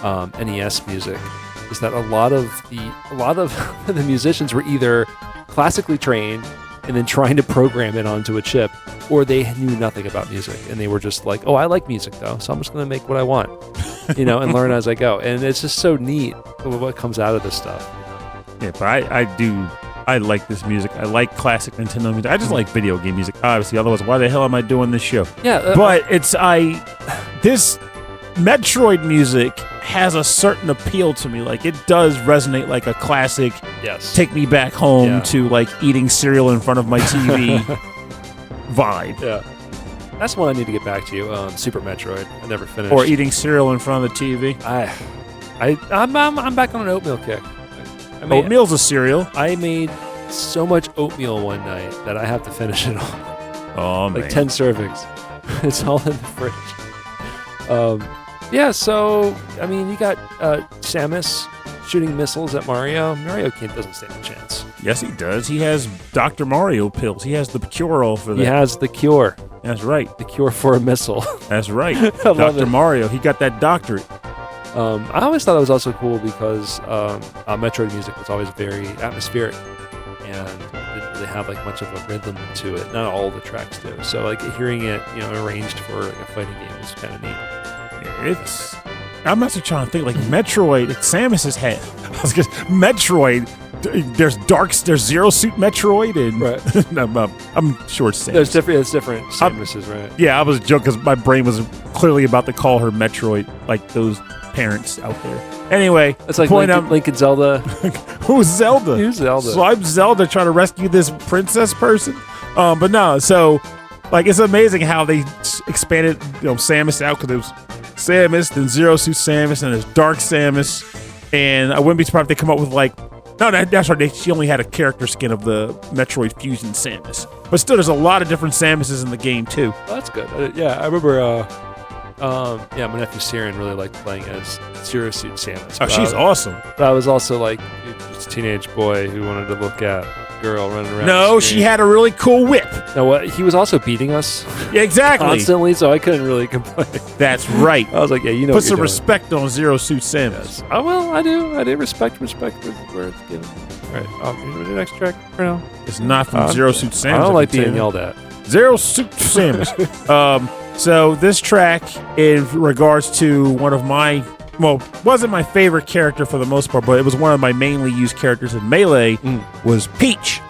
NES music, is that a lot of the musicians were either classically trained and then trying to program it onto a chip, or they knew nothing about music and they were just like, oh, I like music though, so I'm just going to make what I want, and learn as I go. And it's just so neat what comes out of this stuff. Yeah, but I like this music. I like classic Nintendo music. I just like video game music, obviously. Otherwise, why the hell am I doing this show? Yeah, but this Metroid music has a certain appeal to me. Like, it does resonate like a classic. Yes. Take me back home to like eating cereal in front of my TV vibe. Yeah. That's one I need to get back to. Super Metroid. I never finished. Or eating cereal in front of the TV. I'm back on an oatmeal kick. Oatmeal's a cereal. I made so much oatmeal one night that I have to finish it all. Oh, man. Like 10 servings. It's all in the fridge. So, I mean, you got Samus shooting missiles at Mario. Mario doesn't stand a chance. Yes, he does. He has Dr. Mario pills. He has the cure-all for that. He has the cure. That's right. The cure for a missile. That's right. Dr. Mario. He got that doctorate. I always thought it was also cool because Metroid music was always very atmospheric and didn't really have like much of a rhythm to it. Not all the tracks do. So like hearing it, arranged for like a fighting game is kind of neat. Yeah, I'm actually trying to think like Metroid. It's Samus's head. Metroid. There's Zero Suit Metroid and right. No, I'm sure it's Samus. It's different Samus's, right? Yeah, I was joking because my brain was clearly about to call her Metroid, like those parents out there. Anyway, it's like Link and Zelda. Who's Zelda? Who's Zelda? So I'm Zelda trying to rescue this princess person. But no, so like it's amazing how they expanded Samus out, because it was Samus, then Zero Suit Samus, and there's Dark Samus, and I wouldn't be surprised if they come up with like. No, that's right. She only had a character skin of the Metroid Fusion Samus, but still, there's a lot of different Samuses in the game too. Oh, that's good. I remember. My nephew Siren really liked playing as Zero Suit Samus. Oh, she's awesome. But I was also like just a teenage boy who wanted to look at a girl running around. No, she had a really cool whip. No, he was also beating us. Yeah, exactly. Constantly, so I couldn't really complain. That's right. I was like, yeah, put some respect on Zero Suit Samus. Yes. Oh, well, I do. I do respect where it's given. All right, you know the next track for now? It's not from Zero Suit Samus. I don't like being yelled at. Zero Suit Samus. So this track, in regards to one of my, wasn't my favorite character for the most part, but it was one of my mainly used characters in Melee, was Peach.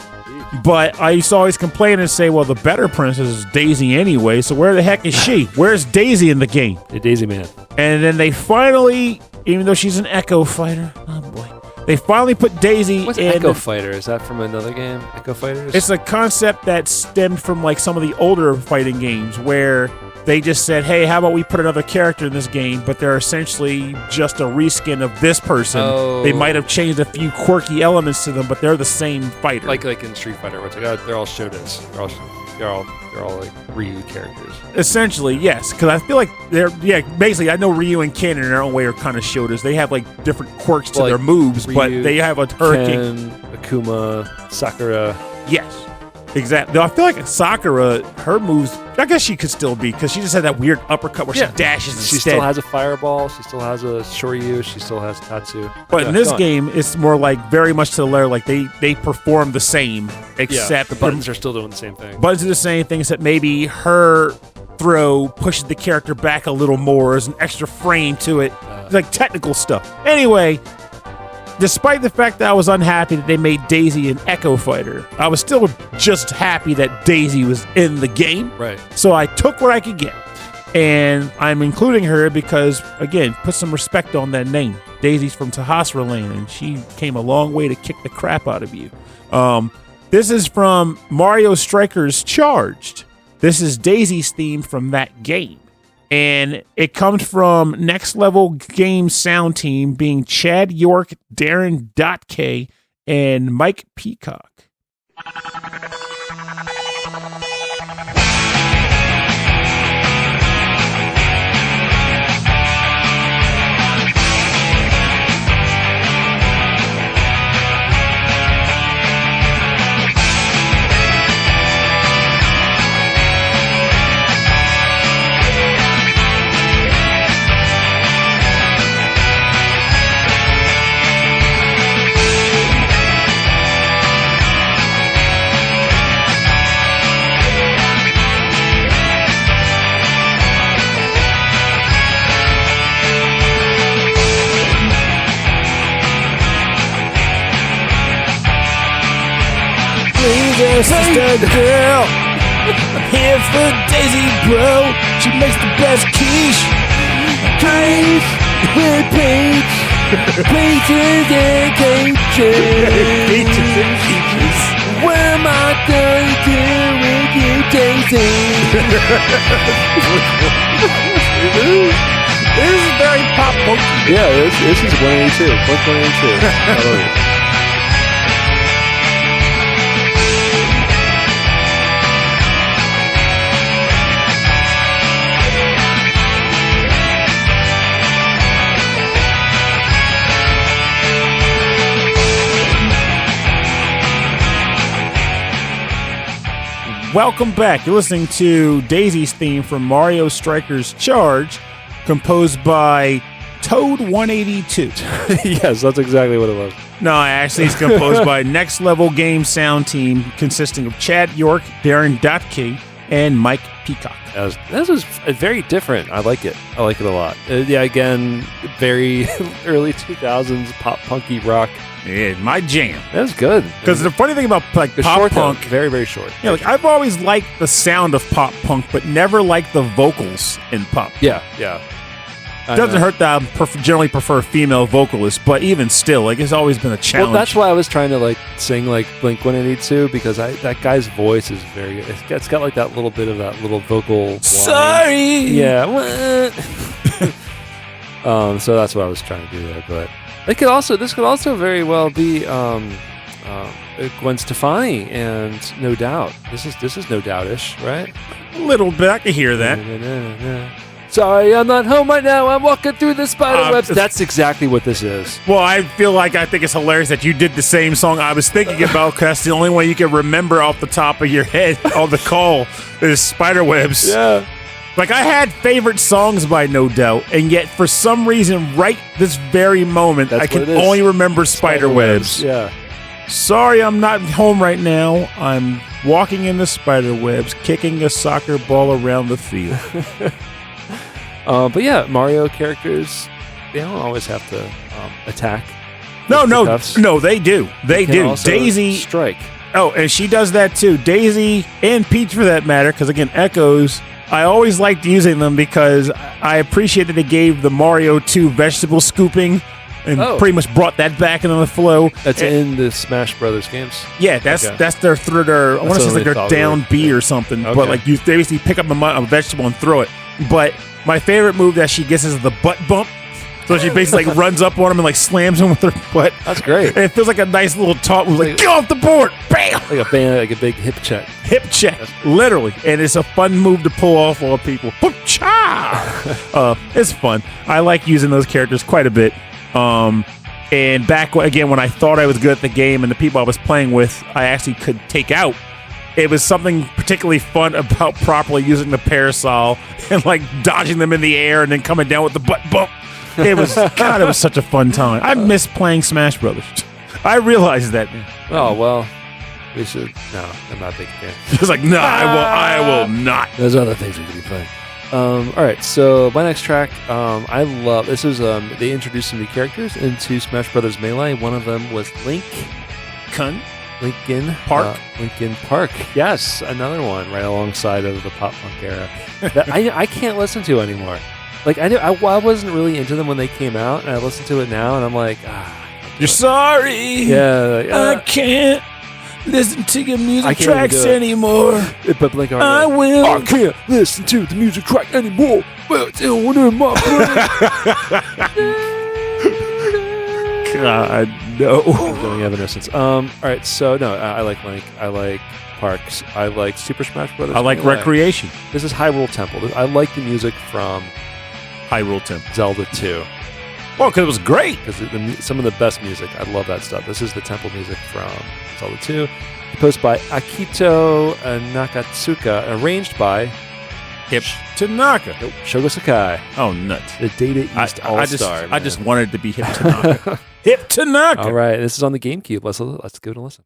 But I used to always complain and say, well, the better princess is Daisy anyway, so where the heck is she? Where's Daisy in the game? The Daisy Man. And then they finally, even though she's an Echo Fighter, oh boy, they finally put Daisy in. What's Echo Fighter? Is that from another game? Echo Fighters? It's a concept that stemmed from like some of the older fighting games where they just said, hey, how about we put another character in this game, but they're essentially just a reskin of this person. Oh. They might have changed a few quirky elements to them, but they're the same fighter. Like in Street Fighter, where it's like, they're all Shotas. they're all like Ryu characters. Essentially, yes, because I feel like basically I know Ryu and Ken in their own way are kind of shoulders. They have like different quirks to their moves, Ryu, but they have a hurricane. Ken, Akuma, Sakura. Yes. Exactly. Though I feel like Sakura, her moves, I guess she could still be, because she just had that weird uppercut where she dashes instead. She still has a fireball. She still has a Shoryu. She still has Tatsu. But in this game, it's more like very much to the layer, like they perform the same, except the buttons are still doing the same thing. Buttons are the same thing, except maybe her throw pushes the character back a little more. There's an extra frame to it. It's like technical stuff. Anyway, despite the fact that I was unhappy that they made Daisy an Echo Fighter, I was still just happy that Daisy was in the game. Right. So I took what I could get. And I'm including her because, again, put some respect on that name. Daisy's from Tahasra Lane, and she came a long way to kick the crap out of you. This is from Mario Strikers Charged. This is Daisy's theme from that game. And it comes from Next Level Game Sound Team being Chad York, Darren Dotke, and Mike Peacock. Sister girl, here for Daisy, bro. She makes the best quiche. Quiche with peach, peaches and peaches. What am I gonna do with you, Daisy? This is very pop funky. Yeah, this is 182. Blink 182. I love it. Welcome back. You're listening to Daisy's theme from Mario Strikers Charge, composed by Toad182. Yes, that's exactly what it was. No, actually, it's composed by Next Level Game Sound Team, consisting of Chad York, Darren Dotke, and Mike Peacock. This is very different. I like it. I like it a lot. Yeah, again, very early 2000s pop punky rock. Yeah, my jam. That's good. Because the funny thing about like the pop short, punk, though, very, very short. Yeah, like I've always liked the sound of pop punk, but never liked the vocals in pop. Yeah. It doesn't hurt that I generally prefer female vocalists, but even still, like it's always been a challenge. Well, that's why I was trying to like sing like Blink 182 because that guy's voice is very. It's got like that little bit of that little vocal. Whine. Sorry. Yeah. So that's what I was trying to do there, but. This could also very well be Gwen Stefani and No Doubt. This is No Doubt-ish, right? A little bit. I can hear that. Sorry, I'm not home right now. I'm walking through the spider webs. That's exactly what this is. Well, I think it's hilarious that you did the same song I was thinking about because that's the only one you can remember off the top of your head on the call is spider webs. Yeah. Like, I had favorite songs by No Doubt, and yet for some reason, right this very moment, I can only remember Spiderwebs. Yeah. Sorry, I'm not home right now. I'm walking in the spiderwebs, kicking a soccer ball around the field. But yeah, Mario characters, they don't always have to attack. No, they do. They do. Daisy strike. Oh, and she does that too. Daisy and Peach, for that matter, because again, Echoes. I always liked using them because I appreciate that they gave the Mario 2 vegetable scooping and pretty much brought that back into the flow. That's in the Smash Brothers games? Yeah, that's their I want to say it's like their down B or something. Okay. But like they basically pick up a vegetable and throw it. But my favorite move that she gets is the butt bump. So she basically like runs up on him and like slams him with her butt. That's great. And it feels like a nice little taunt. Like, get off the board! Bam! Like a big hip check. Hip check, literally. And it's a fun move to pull off on people. Cha! It's fun. I like using those characters quite a bit. And back again, when I thought I was good at the game and the people I was playing with, I actually could take out. It was something particularly fun about properly using the parasol and like dodging them in the air and then coming down with the butt bump. It was God. It was such a fun time. I miss playing Smash Brothers. I realized that. Oh well, we should. No, I'm not a big fan. It's like no, I will not. There's other things we could be playing. All right, so my next track, I love. This is they introduced some new characters into Smash Brothers Melee. One of them was Lincoln Park. Lincoln Park. Yes, another one right alongside of the pop punk era that I can't listen to anymore. Like I wasn't really into them when they came out, and I listen to it now, and I'm like, you're sorry. Yeah, like, I can't listen to your music tracks anymore. But like, I will. I can't listen to the music track anymore. But it's in my God, no. Doing Evanescence. All right, so no, I like Link. I like Parks. I like Super Smash Brothers. I like Recreation. This is Hyrule Temple. I like the music from Hyrule Temple. Zelda 2. Well, because it was great. Because some of the best music. I love that stuff. This is the temple music from Zelda 2. Composed by Akito Nakatsuka. Arranged by Hip Tanaka. Nope, Shogo Sakai. Oh, nuts. The Data East All-Star. I just wanted it to be Hip Tanaka. Hip Tanaka. All right, this is on the GameCube. Let's give it a listen.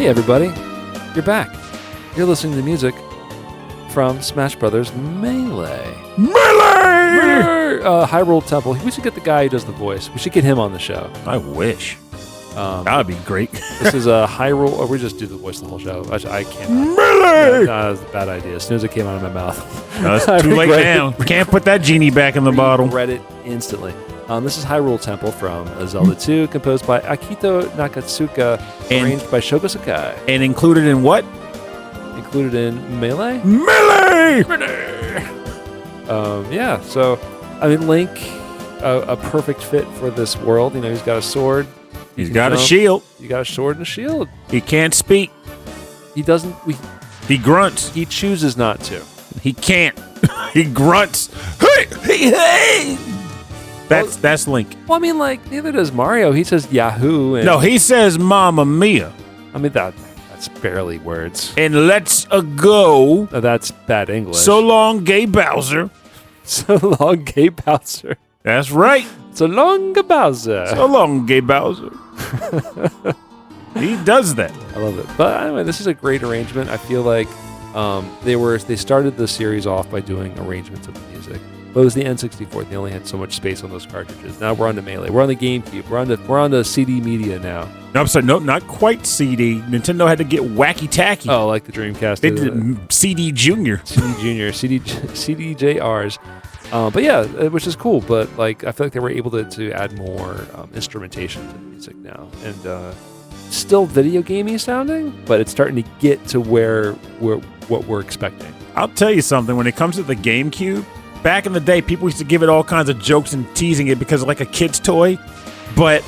Hey everybody, you're back. You're listening to music from Smash Brothers Melee. Hyrule Temple. We should get the guy who does the voice. We should get him on the show. I wish. That would be great. This is a Hyrule, or we just do the voice the whole show. I can't. Melee! No, that was a bad idea. As soon as it came out of my mouth. No, it's too late now. Can't put that genie back in the bottle. Read it instantly. This is Hyrule Temple from Zelda 2, composed by Akito Nakatsuka, arranged by Shogo Sakai. And included in what? Included in Melee? Melee! Yeah, so, I mean, Link, a perfect fit for this world. You know, he's got a sword. He's got a shield. You got a sword and a shield. He can't speak. He doesn't. He grunts. He chooses not to. He can't. He grunts. Hey, hey, hey! That's Link. Well, I mean, like, neither does Mario. He says Yahoo. And, no, he says Mamma Mia. I mean, that's barely words. And let's go. That's bad English. So long, gay Bowser. So long, gay Bowser. That's right. So long, Bowser. So long, gay Bowser. He does that. I love it. But anyway, this is a great arrangement. I feel like They started the series off by doing arrangements of the music. But it was the N64. They only had so much space on those cartridges. Now we're on the Melee. We're on the GameCube. We're on the CD media now. No, I'm sorry. No, not quite CD. Nintendo had to get wacky tacky. Oh, like the Dreamcast. They did CD Junior. CD Junior. CDJRs. But yeah, which is cool. But like, I feel like they were able to add more instrumentation to the music now, and still video gamey sounding, but it's starting to get to what we're expecting. I'll tell you something. When it comes to the GameCube, back in the day, people used to give it all kinds of jokes and teasing it because of like a kid's toy, but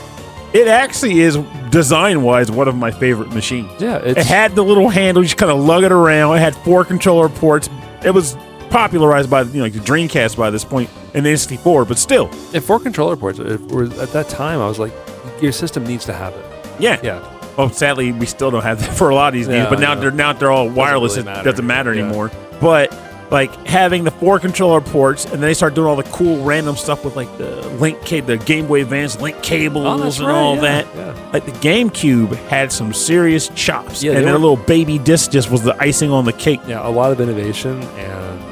it actually is design-wise one of my favorite machines. Yeah, it had the little handle, you just kind of lug it around. It had 4 controller ports. It was popularized by the Dreamcast by this point and the N64, but still. And 4 controller ports. At that time, I was like, your system needs to have it. Yeah. Well, sadly, we still don't have that for a lot of these games, but now they're all wireless. It doesn't matter anymore. But like having the 4 controller ports, and then they start doing all the cool random stuff with like the the Game Boy Advance link cables and all that. Yeah. Like the GameCube had some serious chops, and their little baby disc just was the icing on the cake. Yeah, a lot of innovation, and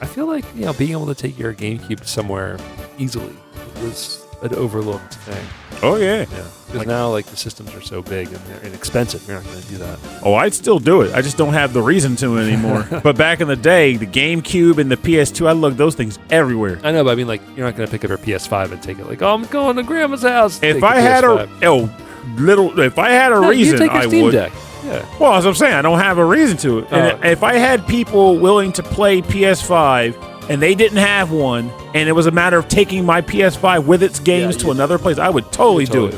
I feel like being able to take your GameCube somewhere easily was an overlooked thing. Oh yeah. Because now the systems are so big and they're inexpensive. You're not going to do that. Oh, I'd still do it. I just don't have the reason to anymore. But back in the day, the GameCube and the PS2, I lugged those things everywhere. I know, but I mean, you're not going to pick up your PS5 and take it I'm going to Grandma's house. If I had if I had a reason, you take your Steam would. Deck. Yeah. Well, as I'm saying, I don't have a reason to it. And if I had people willing to play PS5 and they didn't have one, and it was a matter of taking my PS5 with its games to another place, I would totally do it.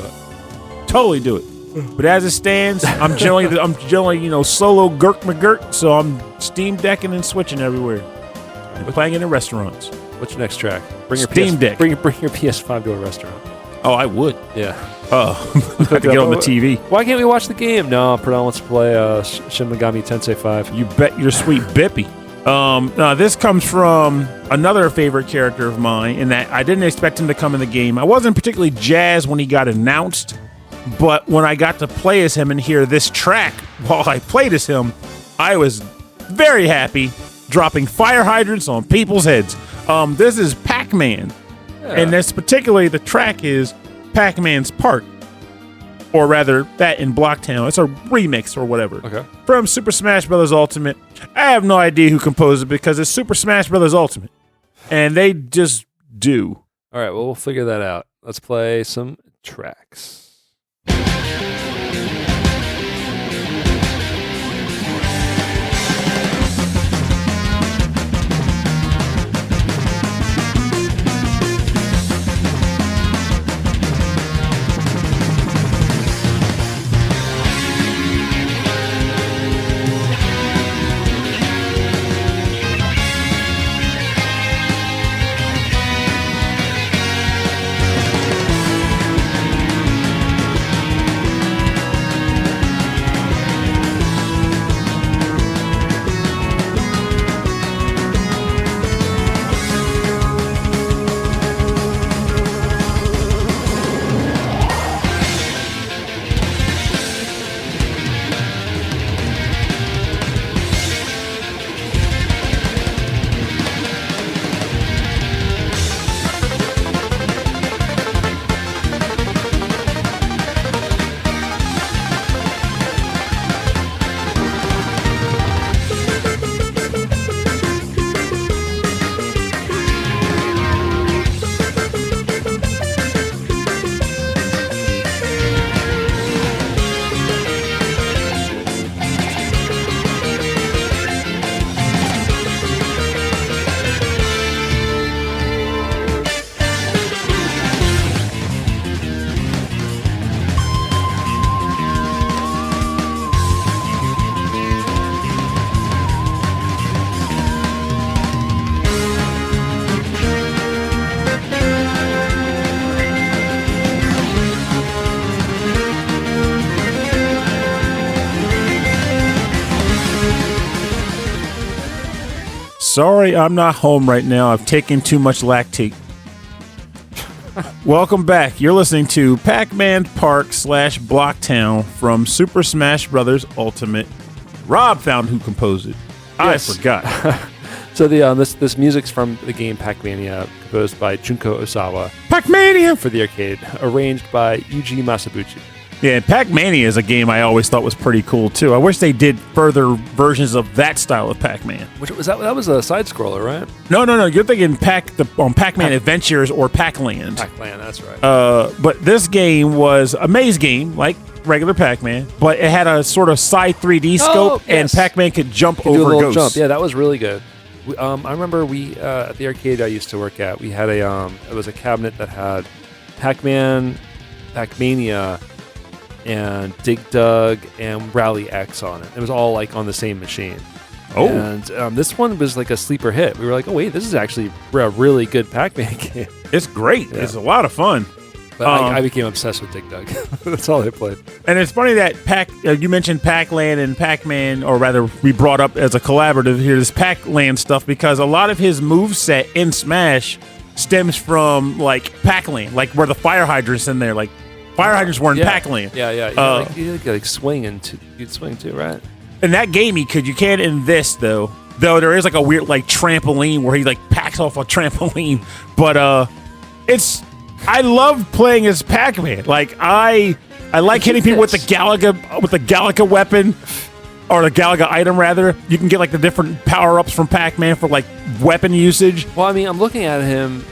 Totally do it. But as it stands, I'm generally solo Gurk McGurk, so I'm Steam Decking and switching everywhere. And playing it in restaurants. What's your next track? Bring your Steam Deck. Bring your PS5 to a restaurant. Oh, I would. Yeah. Oh, I have to get on the TV. Why can't we watch the game? No, Pernell wants to play Shin Megami Tensei 5. You bet your sweet Bippy. This comes from another favorite character of mine, in that I didn't expect him to come in the game. I wasn't particularly jazzed when he got announced, but when I got to play as him and hear this track while I played as him, I was very happy, dropping fire hydrants on people's heads. This is Pac-Man, and this particularly the track is Pac-Man's Park, or rather that in Blocktown. It's a remix or whatever. Okay. From Super Smash Bros. Ultimate. I have no idea who composed it because it's Super Smash Bros. Ultimate, and they just do. All right, well, we'll figure that out. Let's play some tracks. Sorry, I'm not home right now. I've taken too much lactate. Welcome back. You're listening to Pac-Man Park / Blocktown from Super Smash Bros. Ultimate Rob found who composed it. Yes. I forgot. So this music's from the game Pac-Mania, composed by Junko Osawa Pac-Mania! for the arcade, arranged by Yuji Masabuchi. Yeah, and Pac-Mania is a game I always thought was pretty cool, too. I wish they did further versions of that style of Pac-Man. Which was that was a side-scroller, right? No. You're thinking Pac-Man Adventures or Pac-Land. Pac-Land, that's right. But this game was a maze game, like regular Pac-Man, but it had a sort of side 3D scope, and Pac-Man could jump over do a little ghosts. jump. Yeah, that was really good. I remember we at the arcade I used to work at, we had it was a cabinet that had Pac-Man, Pac-Mania, and Dig Dug and Rally X on it. It was all like on the same machine. Oh. And this one was like a sleeper hit. We were like, oh wait, this is actually a really good Pac-Man game. It's great. Yeah. It's a lot of fun. But I became obsessed with Dig Dug. That's all I played. And it's funny that you mentioned Pac-Land and Pac-Man, or rather we brought up as a collaborative here this Pac-Land stuff, because a lot of his moveset in Smash stems from like Pac-Land, like where the fire hydrants in there, like fire hydrants were in Pac-Land. Yeah. You could swing and you'd swing too, right? In that game, you can't in this though. Though there is like a weird like trampoline where he like packs off a trampoline, but I love playing as Pac-Man. Like I like hitting people with the Galaga weapon, or the Galaga item rather. You can get like the different power-ups from Pac-Man for like weapon usage. Well, I mean, I'm looking at him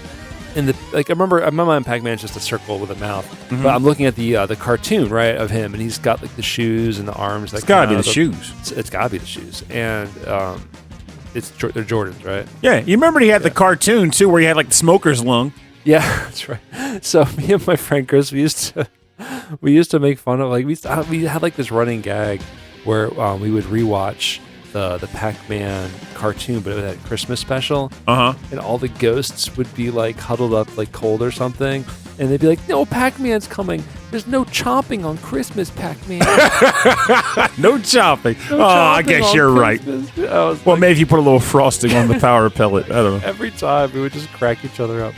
in the I remember in my mind Pac-Man's just a circle with a mouth. Mm-hmm. But I'm looking at the cartoon, right, of him, and he's got like the shoes and the arms. It's gotta be the shoes. It's gotta be the shoes, and they're Jordans, right? Yeah, you remember he had the cartoon too, where he had like the smoker's lung. Yeah, that's right. So me and my friend Chris, we used to make fun of, like, we had like this running gag where we would rewatch the Pac-Man cartoon, but it was a Christmas special. And all the ghosts would be like huddled up like cold or something, and they'd be like, "No, Pac-Man's coming. There's no chomping on Christmas, Pac-Man." No chomping. No I guess you're Christmas. right. Well, maybe if you put a little frosting on the power pellet. I don't know. Every time we would just crack each other up.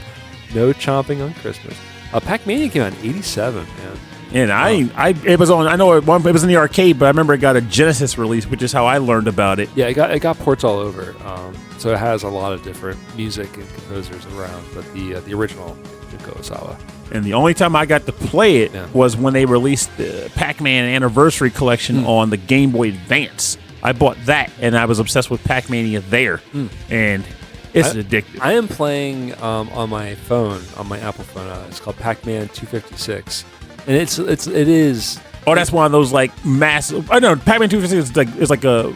No chomping on Christmas. Pac-Mania came out in '87, man. And it was on. I know it was in the arcade, but I remember it got a Genesis release, which is how I learned about it. Yeah, it got ports all over. So it has a lot of different music and composers around, but the original Junko Osawa. And the only time I got to play it was when they released the Pac-Man Anniversary Collection on the Game Boy Advance. I bought that, and I was obsessed with Pac-Mania there. And it's addictive. I am playing on my phone, on my Apple phone. It's called Pac-Man 256, and it is. Oh, that's one of those like massive. I know Pac-Man 256 is like a.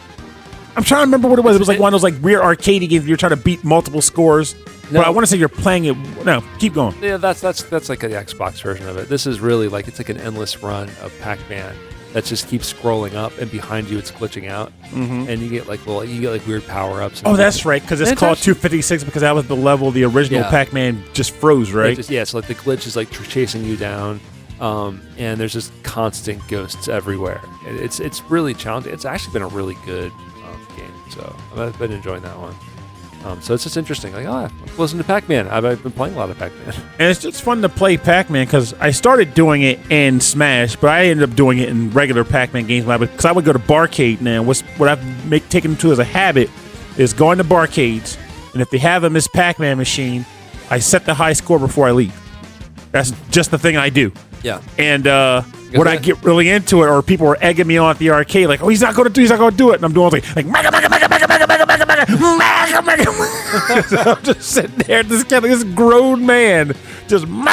I'm trying to remember what it was. It was like one of those like weird arcade games. You're trying to beat multiple scores. No, but I want to say you're playing it. No, keep going. Yeah, that's like the Xbox version of it. This is really like it's like an endless run of Pac-Man that just keeps scrolling up, and behind you it's glitching out, and you get like weird power ups. Oh, that's right, because it's called 256 because that was the level the original Pac-Man just froze, right? So like the glitch is like chasing you down, and there's just constant ghosts everywhere. It's really challenging. It's actually been a really good game, so I've been enjoying that one. So it's just interesting. Like, listen to Pac-Man. I've been playing a lot of Pac-Man. And it's just fun to play Pac-Man because I started doing it in Smash, but I ended up doing it in regular Pac-Man games because I would go to barcade now. What I've taken to as a habit is going to barcades, and if they have a Miss Pac-Man machine, I set the high score before I leave. That's just the thing I do. Yeah. And when I get really into it, or people are egging me on at the arcade, like, "Oh, he's not going to do it," and I'm doing like mega. So I'm just sitting there, this grown man, just and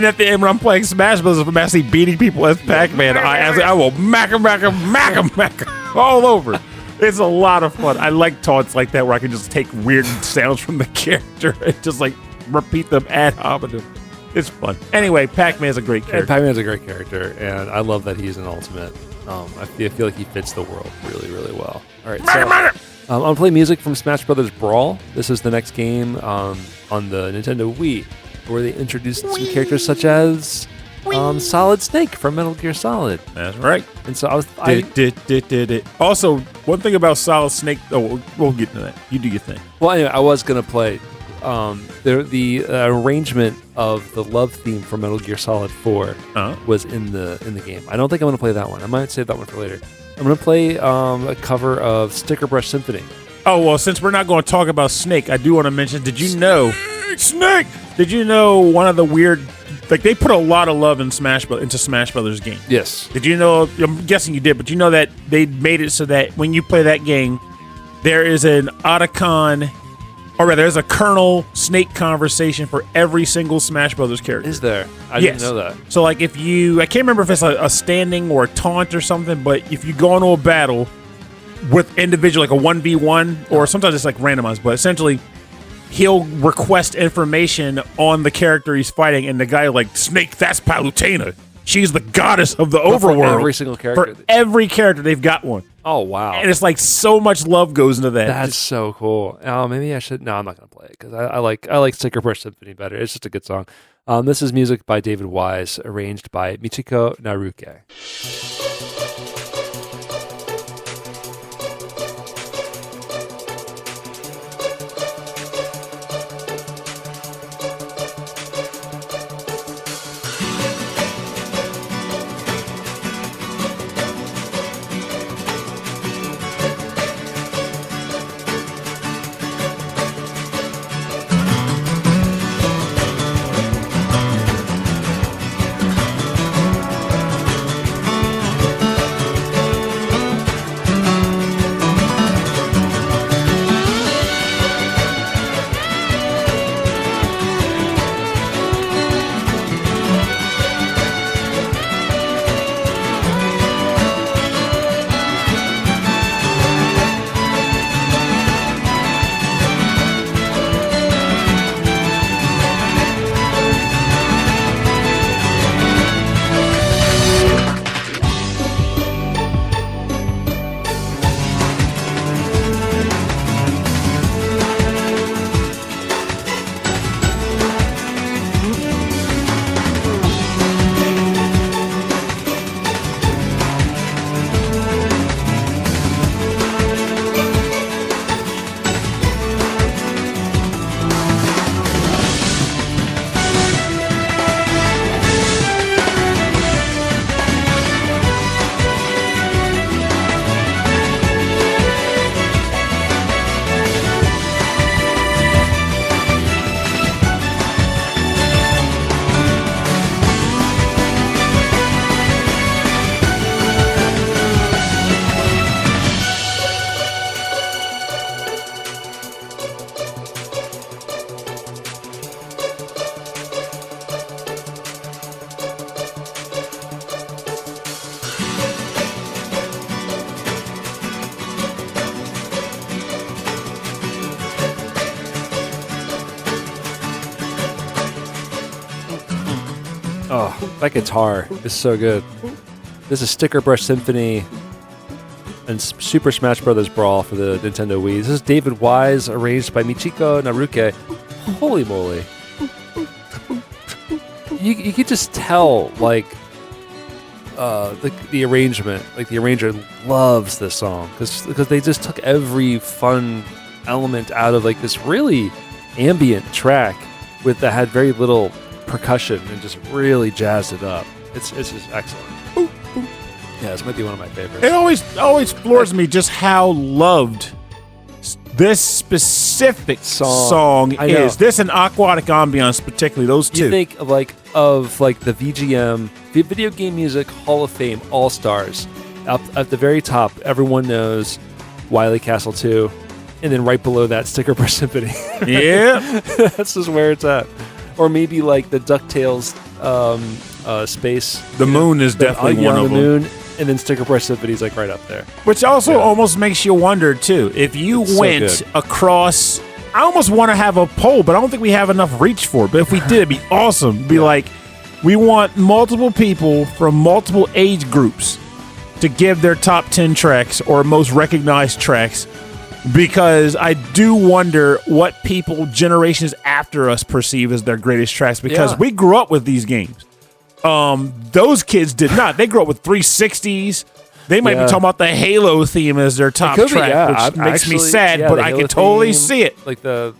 at the end when I'm playing Smash Bros, I'm actually beating people as Pac-Man. I will mack 'em all over. It's a lot of fun. I like taunts like that where I can just take weird sounds from the character and just like repeat them ad hominem. It's fun. Anyway, Pac-Man is a great character. Pac-Man's a great character, and I love that he's an ultimate. I feel like he fits the world really, really well. All right, so I'm going to play music from Smash Brothers Brawl. This is the next game on the Nintendo Wii, where they introduced some characters such as Solid Snake from Metal Gear Solid. That's right. And so Also, one thing about Solid Snake, we'll get to that. You do your thing. Well, anyway, I was going to play the arrangement of the love theme from Metal Gear Solid 4 was in the game. I don't think I'm going to play that one. I might save that one for later. I'm gonna play a cover of Sticker Brush Symphony. Oh, well, since we're not going to talk about Snake, I do want to mention, did you know... Snake! Did you know one of the weird... Like, they put a lot of love into Smash Brothers game. Yes. Did you know... I'm guessing you did, but you know that they made it so that when you play that game, there is an Otacon... Or rather, there's a Colonel Snake conversation for every single Smash Brothers character. Is there? I didn't know that. So, like, if you... I can't remember if it's a standing or a taunt or something, but if you go into a battle... with individual, like a 1v1, or sometimes it's like randomized, but essentially he'll request information on the character he's fighting, and the guy like, Snake, that's Palutena. She's the goddess of the overworld. For every single character? For every character, they've got one. Oh, wow. And it's like so much love goes into that. That's so cool. Oh, maybe I should... No, I'm not going to play it, because I like Sticker Brush Symphony better. It's just a good song. This is music by David Wise, arranged by Michiko Naruke. Oh, that guitar is so good. This is Sticker Brush Symphony and Super Smash Bros. Brawl for the Nintendo Wii. This is David Wise, arranged by Michiko Naruke. Holy moly. You could just tell, like, the arrangement. Like, the arranger loves this song because they just took every fun element out of, like, this really ambient track that had very little percussion and just really jazzed it up. It's just excellent. Yeah, this might be one of my favorites. It always floors me just how loved this specific song is. This and Aquatic Ambiance, particularly those two. You think of the VGM, the Video Game Music Hall of Fame All-Stars. Up at the very top, everyone knows Wily Castle 2, and then right below that, Sticker Brush Symphony. Yeah. That's just where it's at. Or maybe like the DuckTales space. The moon is definitely one of them. Moon, and then Sticker Brush Symphony is like right up there. Which also almost makes you wonder too. If you went across, I almost want to have a poll, but I don't think we have enough reach for it. But if we did, it'd be awesome. Be like, we want multiple people from multiple age groups to give their top 10 tracks or most recognized tracks. Because I do wonder what people generations after us perceive as their greatest tracks. Because we grew up with these games. Those kids did not. They grew up with 360s, They might be talking about the Halo theme as their top track, which makes me sad, but I can totally see it. Like the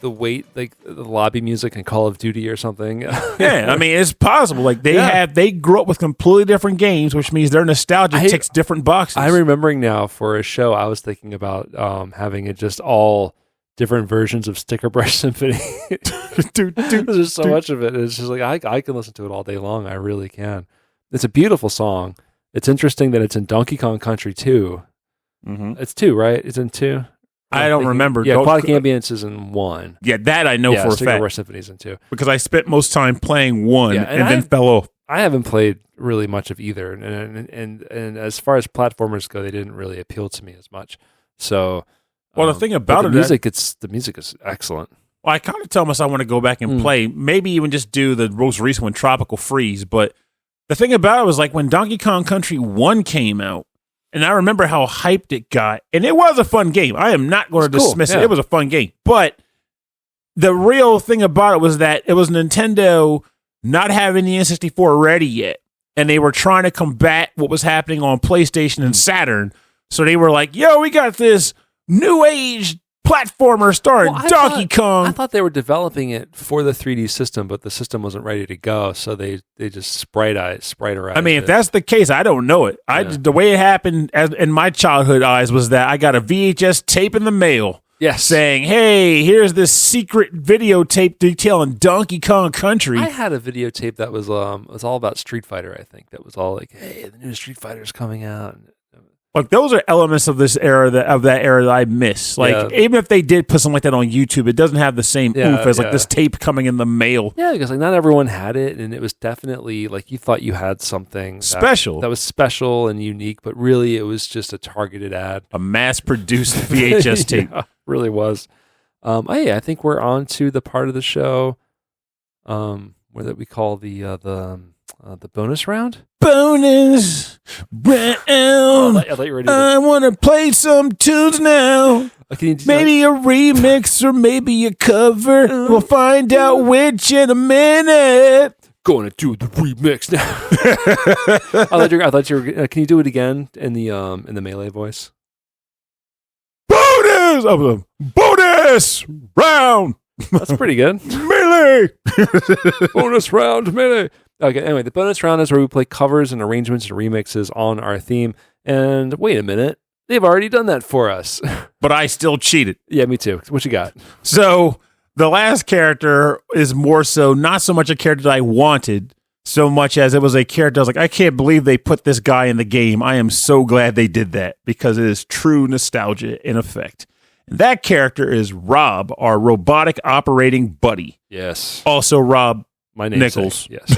weight, like the lobby music in Call of Duty or something. Yeah, I mean, it's possible. Like they grew up with completely different games, which means their nostalgia ticks different boxes. I'm remembering now for a show I was thinking about having it just all different versions of Sticker Brush Symphony. There's just so much of it. It's just like I can listen to it all day long. I really can. It's a beautiful song. It's interesting that it's in Donkey Kong Country 2. Mm-hmm. It's 2, right? It's in 2. I don't remember. Yeah, Aquatic Ambience is in 1. Yeah, that I know for a fact. Sticker Brush Symphony's in 2. Because I spent most time playing 1 and then fell off. I haven't played really much of either, and as far as platformers go, they didn't really appeal to me as much. So, well, the thing about the music is excellent. Well, I kind of tell myself I want to go back and play, maybe even just do the most recent one, Tropical Freeze. But the thing about it was like when Donkey Kong Country 1 came out, and I remember how hyped it got, and it was a fun game. I am not going to dismiss it. It was a fun game. But the real thing about it was that it was Nintendo not having the N64 ready yet, and they were trying to combat what was happening on PlayStation and Saturn. So they were like, yo, we got this new age platformer starring Donkey Kong. I thought they were developing it for the 3D system, but the system wasn't ready to go, so they just spriterized. I mean, if that's the case, I don't know it. The way it happened in my childhood eyes was that I got a VHS tape in the mail. Yes. Saying, hey, here's this secret videotape detailing Donkey Kong Country. I had a videotape that was all about Street Fighter, I think. That was all like, hey, the new Street Fighter's coming out. Like, those are elements of this era of that era that I miss. Like, even if they did put something like that on YouTube, it doesn't have the same oomph as like this tape coming in the mail. Yeah, because like not everyone had it, and it was definitely like you thought you had something special that was special and unique, but really it was just a targeted ad, a mass-produced VHS tape. Yeah, really was. I think we're on to the part of the show that we call the bonus round. Bonus round. I thought you were ready. I want to play some tunes now. Maybe a remix or maybe a cover. We'll find out which in a minute. Going to do the remix now. I thought you were. Can you do it again in the Melee voice? Bonus round. That's pretty good. Melee. Bonus round, melee. Okay, anyway, the bonus round is where we play covers and arrangements and remixes on our theme. And wait a minute, they've already done that for us. But I still cheated. Yeah, me too. What you got? So the last character is more so not so much a character that I wanted, so much as it was a character I was like, I can't believe they put this guy in the game. I am so glad they did that because it is true nostalgia in effect. And that character is Rob, our robotic operating buddy. Yes. Also Rob. My name Nichols. Yes.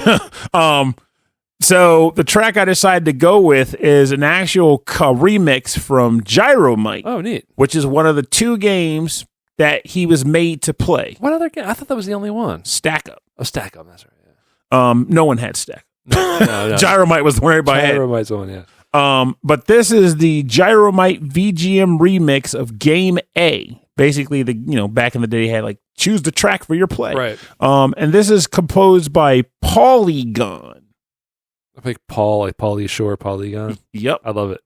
So the track I decided to go with is an actual remix from Gyromite. Oh, neat. Which is one of the 2 games that he was made to play. What other game? I thought that was the only one. Stack Up. Oh, Stack Up. That's right. Yeah. No one had Stack Up. No. Gyromite was the one everybody had. Gyromite's the one, yeah. But this is the Gyromite VGM remix of Game A. Basically, back in the day, they had like choose the track for your play. Right. And this is composed by Polygon. I think Paul, like Pauly Shore, Polygon. Yep. I love it.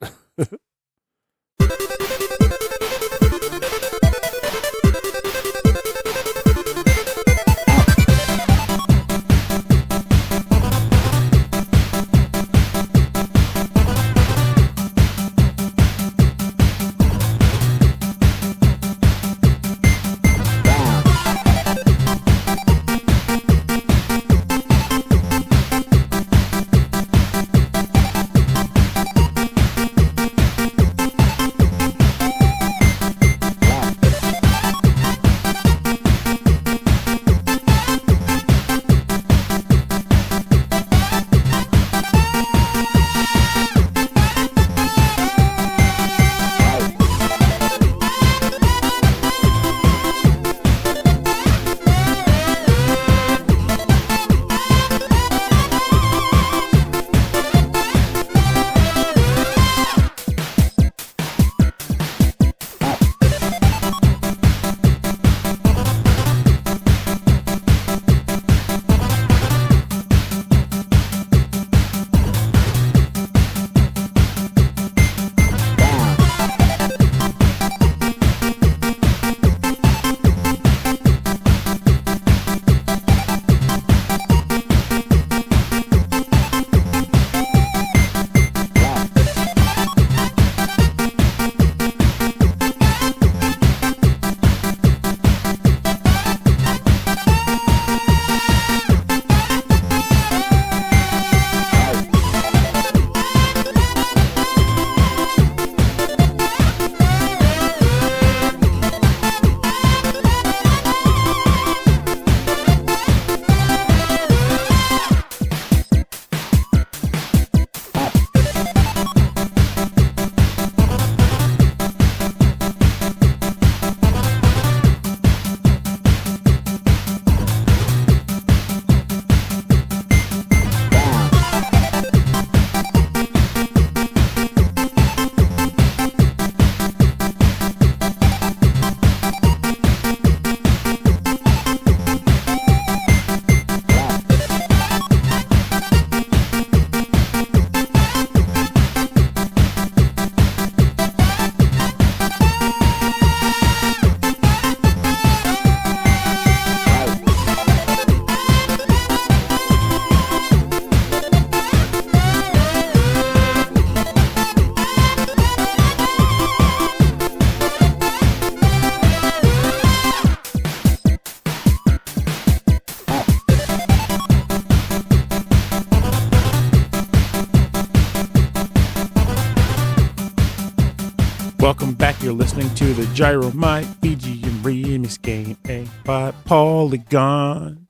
welcome back. You're listening to the Gyromite VGM Remix Game by Polygon.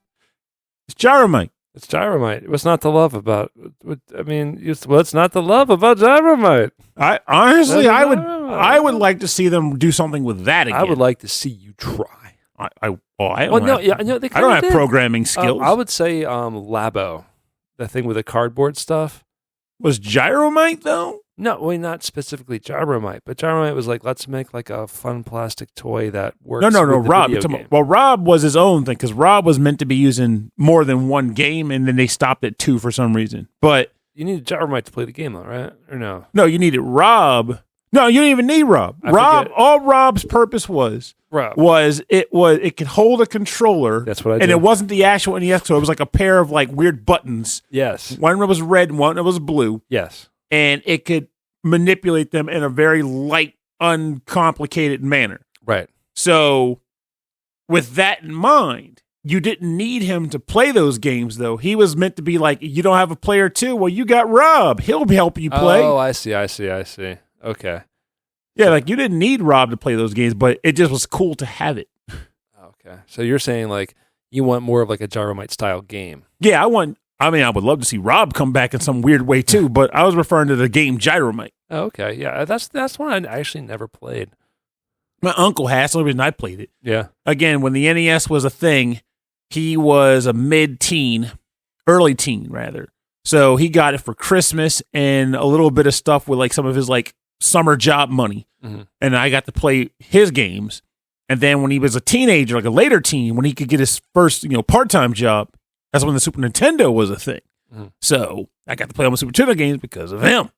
It's Gyromite. It's Gyromite. What's not to love about? What's not to love about Gyromite? I honestly, I would like to see them do something with that again. I would like to see you try. I don't have programming skills. I would say Labo, the thing with the cardboard stuff. Was Gyromite though? No, not specifically Gyromite, but Gyromite was like, let's make like a fun plastic toy that works. No, Rob. Well, Rob was his own thing because Rob was meant to be using more than one game, and then they stopped at 2 for some reason. But you need Gyromite to play the game, though, right? Or no? No, you needed Rob. No, you didn't even need Rob. All Rob's purpose was it could hold a controller. That's what I did. And it wasn't the actual NES, so it was like a pair of like weird buttons. Yes. One was red and one was blue. Yes. And it could manipulate them in a very light, uncomplicated manner. Right. So with that in mind, you didn't need him to play those games, though. He was meant to be like, you don't have a player 2? Well, you got Rob. He'll be helping you play. Oh, I see. Okay. Yeah, like you didn't need Rob to play those games, but it just was cool to have it. Okay. So you're saying like you want more of like a Gyromite style game. Yeah, I would love to see Rob come back in some weird way too, but I was referring to the game Gyromite. Oh, okay. Yeah, that's one I actually never played. My uncle has, the only reason I played it. Yeah. Again, when the NES was a thing, he was a mid-teen, early teen rather. So he got it for Christmas and a little bit of stuff with like some of his like summer job money. Mm-hmm. And I got to play his games. And then when he was a teenager, like a later teen, when he could get his first, part-time job, that's when the Super Nintendo was a thing. Mm-hmm. So I got to play all my Super Nintendo games because of him.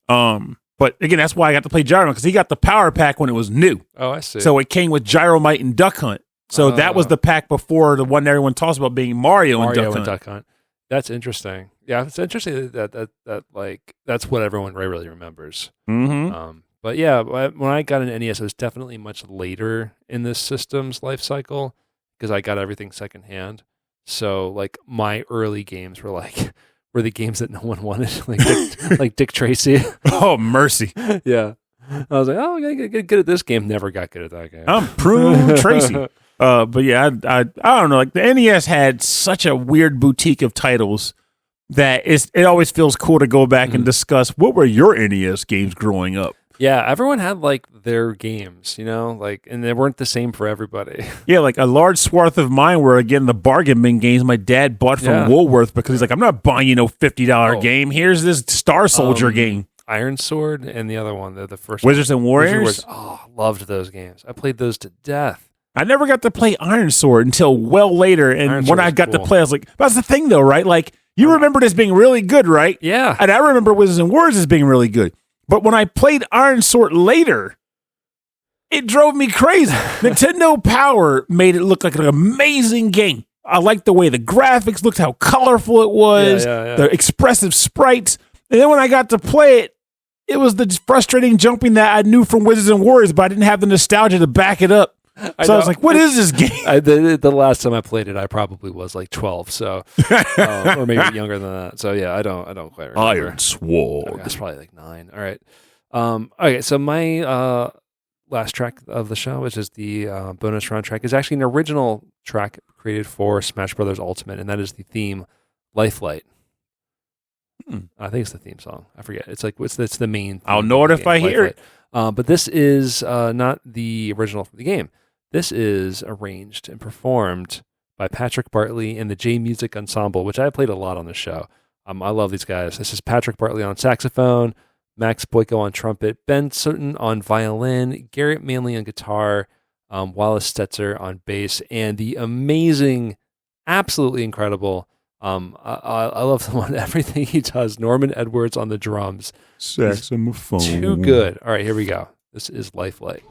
But again, that's why I got to play Gyromite, because he got the power pack when it was new. Oh, I see. So it came with Gyromite and Duck Hunt. So that was the pack before the one everyone talks about being Mario and Duck Hunt. That's interesting. Yeah, it's interesting that like that's what everyone really remembers. Mm-hmm. But yeah, when I got an NES, it was definitely much later in this system's life cycle because I got everything secondhand. So like my early games were the games that no one wanted, like Dick Tracy. Oh, mercy. Yeah. I was like, oh, I get good at this game. Never got good at that game. I'm Prune Tracy. But yeah, I don't know. Like the NES had such a weird boutique of titles that it always feels cool to go back and discuss what were your NES games growing up. Yeah, everyone had like their games, and they weren't the same for everybody. Yeah, like a large swath of mine were, again, the bargain bin games my dad bought from Woolworth because he's like, I'm not buying you no $50 game. Here's this Star Soldier game. Iron Sword and the other one, the first Wizards and Warriors? Oh, loved those games. I played those to death. I never got to play Iron Sword until well later, and when I got to play, I was like, that's the thing though, right? Like, you remember this being really good, right? Yeah. And I remember Wizards and Warriors as being really good. But when I played Iron Sword later, it drove me crazy. Nintendo Power made it look like an amazing game. I liked the way the graphics looked, how colorful it was, the expressive sprites. And then when I got to play it, it was the frustrating jumping that I knew from Wizards and Warriors, but I didn't have the nostalgia to back it up. So I was like, what is this game? The last time I played it, I probably was like 12, so or maybe younger than that. So yeah, I don't quite remember. Iron Sword. Okay, that's probably like 9. All right. Okay, so my last track of the show, which is the bonus round track, is actually an original track created for Smash Brothers Ultimate, and that is the theme Lifelight. I think it's the theme song. I forget. It's like it's the main theme. I'll know it if I hear it. But this is not the original for the game. This is arranged and performed by Patrick Bartley and the J Music Ensemble, which I played a lot on the show. I love these guys. This is Patrick Bartley on saxophone, Max Boyko on trumpet, Ben Sutton on violin, Garrett Manley on guitar, Wallace Stetzer on bass, and the amazing, absolutely incredible, I love the one, everything he does, Norman Edwards on the drums. Saxophone. Too good. All right, here we go. This is Lifelight.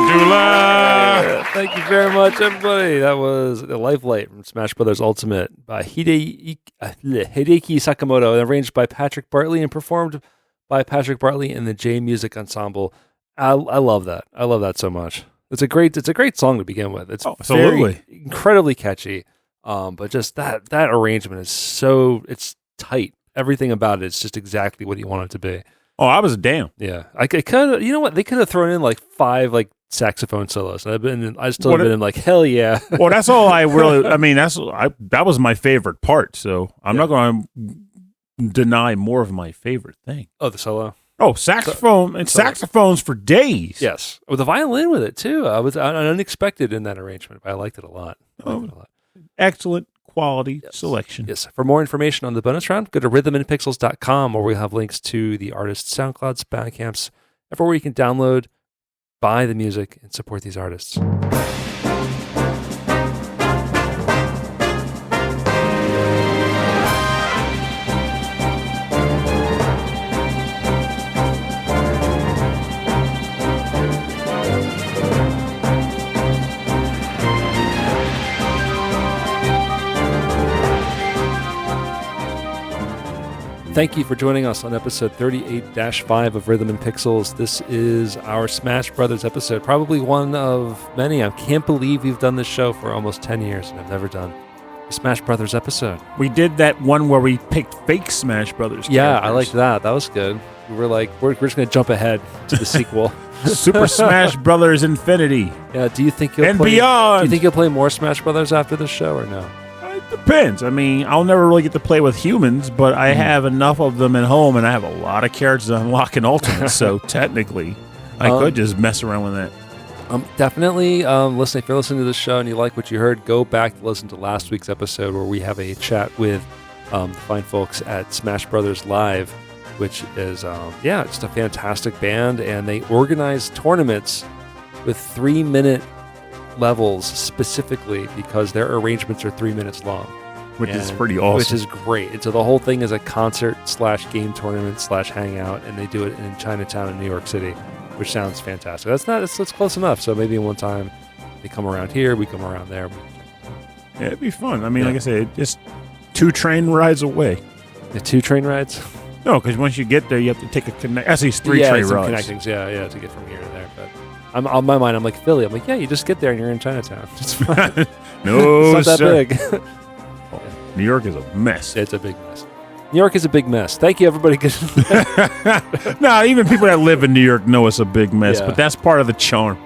Tarantula. Thank you very much, everybody. That was The Lifelight from Smash Brothers Ultimate by Hideki Sakamoto, and arranged by Patrick Bartley and performed by Patrick Bartley and the J Music Ensemble. I love that. I love that so much. It's a great song to begin with. It's absolutely incredibly catchy. But just that arrangement is it's tight. Everything about it's just exactly what you want it to be. Oh, I was down. Yeah, I could have. You know what? They could have thrown in like 5 like saxophone solos. I still have been in like hell yeah. Well, that's all I really. I mean, that was my favorite part. So I'm not going to deny more of my favorite thing. Oh, the solo. Oh, saxophone and saxophones for days. Yes, with the violin with it too. I was unexpected in that arrangement, but I liked it a lot. Excellent quality selection. Yes. For more information on the bonus round, go to rhythmandpixels.com, where we have links to the artists' SoundClouds, Bandcamps, everywhere you can download, buy the music, and support these artists. Thank you for joining us on episode 38-5 of Rhythm and Pixels. This is our Smash Brothers episode, probably one of many. I can't believe we've done this show for almost 10 years and I've never done a Smash Brothers episode. We did that one where we picked fake Smash Brothers Yeah, I liked that. That was good. We were like, we're just going to jump ahead to the sequel. Super Smash Brothers Infinity. Yeah, do you think you'll beyond. Do you think you'll play more Smash Brothers after this show or no? It depends. I mean, I'll never really get to play with humans, but I have enough of them at home, and I have a lot of characters to unlock in Ultimate, so technically, I could just mess around with that. Definitely, listen. If you're listening to this show and you like what you heard, go back and listen to last week's episode where we have a chat with the fine folks at Smash Brothers Live, which is, just a fantastic band, and they organize tournaments with 3-minute levels specifically because their arrangements are 3 minutes long, which is pretty awesome. Which is great. And so the whole thing is a concert/game tournament/hangout, and they do it in Chinatown in New York City, which sounds fantastic. It's close enough. So maybe one time they come around here, we come around there. Yeah, it'd be fun. I mean, like I said, just 2 train rides away. The 2 train rides? No, because once you get there, you have to take a connect. Actually, it's 3 train rides. Connectings, to get from here to there. But on my mind, I'm like Philly. I'm like, yeah, you just get there and you're in Chinatown. It's fine. No, it's not that big. New York is a mess. It's a big mess. New York is a big mess. Thank you, everybody. No, even people that live in New York know it's a big mess, but that's part of the charm.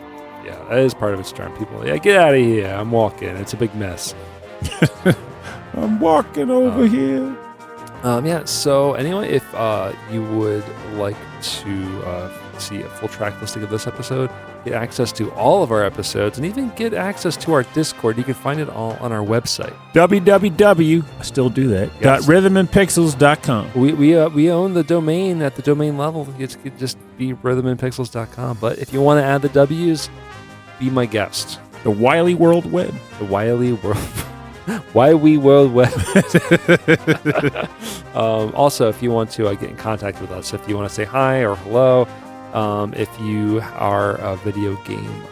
Yeah, that is part of its charm. People, get out of here. I'm walking. It's a big mess. I'm walking over here. So anyway, if you would like to see a full track listing of this episode, get access to all of our episodes, and even get access to our Discord, you can find it all on our website. I still do that. Yes. .rhythmandpixels.com. We own the domain at the domain level. It could just be rhythmandpixels.com. But if you want to add the W's, be my guest. The Wily World Web. The Wily World Why we World Web. Also, if you want to get in contact with us, if you want to say hi or hello, if you are a video game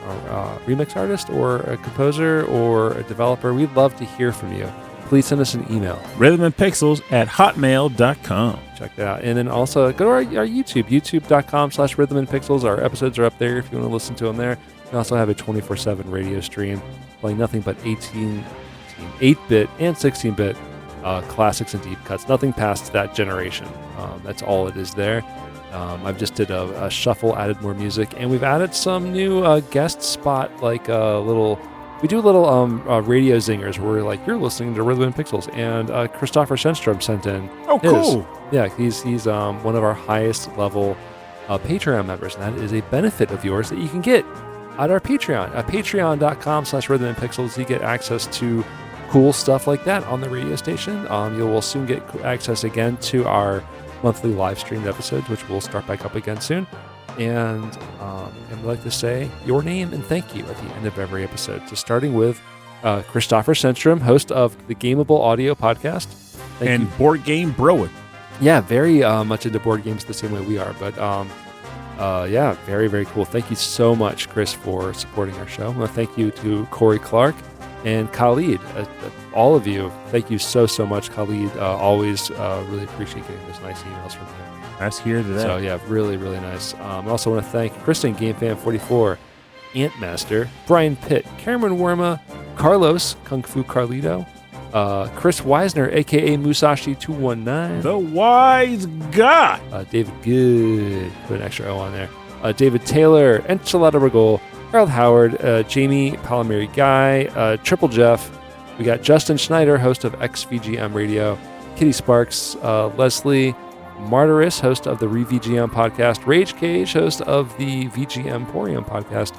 remix artist or a composer or a developer, we'd love to hear from you. Please send us an email. rhythmandpixels@hotmail.com. Check that out. And then also go to our YouTube, youtube.com/rhythmandpixels. Our episodes are up there if you want to listen to them there. We also have a 24/7 radio stream playing nothing but 8-bit and 16-bit classics and deep cuts. Nothing past that generation. That's all it is there. I've just did a shuffle, added more music, and we've added some new guest spot, like we do little radio zingers where we're like, you're listening to Rhythm and Pixels, and Christopher Shenstrom sent in. Oh, cool. Yeah, he's one of our highest level Patreon members, and that is a benefit of yours that you can get at our Patreon. At patreon.com/Rhythm and Pixels, you get access to cool stuff like that on the radio station. You will soon get access again to our monthly live streamed episodes, which will start back up again soon. And we'd like to say your name and thank you at the end of every episode. So starting with Christopher Shenstrom, host of the Gameable Audio podcast. Thank you. Board Game Broen. Yeah, very much into board games the same way we are. But yeah, very, very cool. Thank you so much, Chris, for supporting our show. I want to thank you to Corey Clark and Khalid, all of you. Thank you so much, Khalid. Always really appreciate getting those nice emails from you. Nice here today. So yeah, really, really nice. I also want to thank Kristen, GameFan44, Antmaster, Brian Pitt, Cameron Worma, Carlos, Kung Fu Carlito, Chris Weisner, a.k.a. Musashi219. The Wise Guy. David Good. Put an extra O on there. David Taylor, Enchilada Regol, Harold Howard, Jamie Palomari Guy, Triple Jeff. We got Justin Schneider, host of XVGM Radio, Kitty Sparks, Leslie Martyris, host of the ReVGM podcast, Rage Cage, host of the VGM Emporium podcast,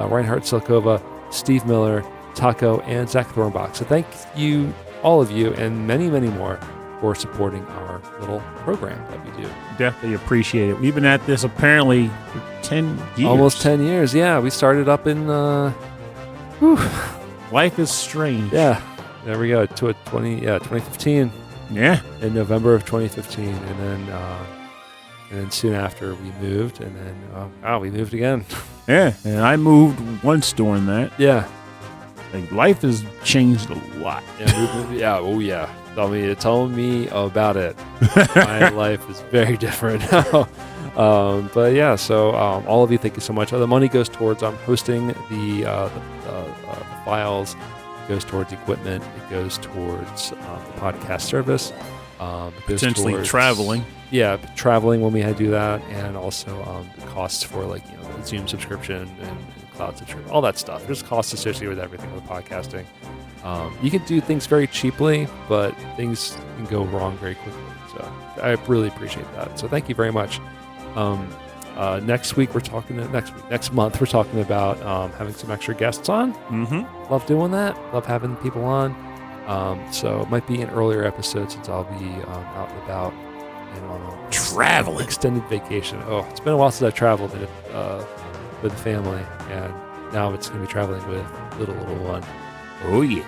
Reinhard Silkova, Steve Miller, Taco, and Zach Thornbach. So thank you, all of you, and many, many more for supporting our little program that we do. Definitely appreciate it. We've been at this apparently for 10 years. Almost 10 years, yeah. We started up in, Life is strange. Yeah, there we go, 2015. Yeah. In November of 2015, and then soon after we moved, and then we moved again. Yeah, and I moved once during that. Yeah. Like, life has changed a lot. Yeah, Tell me about it. My life is very different now. But yeah, so all of you, thank you so much. The money goes towards hosting the files. It goes towards equipment. It goes towards the podcast service. Potentially traveling. Yeah, traveling when we had to do that, and also the costs for the Zoom subscription and cloud subscription, all that stuff. There's costs associated with everything with podcasting. You can do things very cheaply, but things can go wrong very quickly. So I really appreciate that. So thank you very much. Next month we're talking about having some extra guests on. Mm-hmm. Love doing that. Love having people on. So it might be an earlier episode since I'll be out and about and on a traveling extended vacation. Oh, it's been a while since I traveled with the family, and now it's going to be traveling with little one. Oh yeah.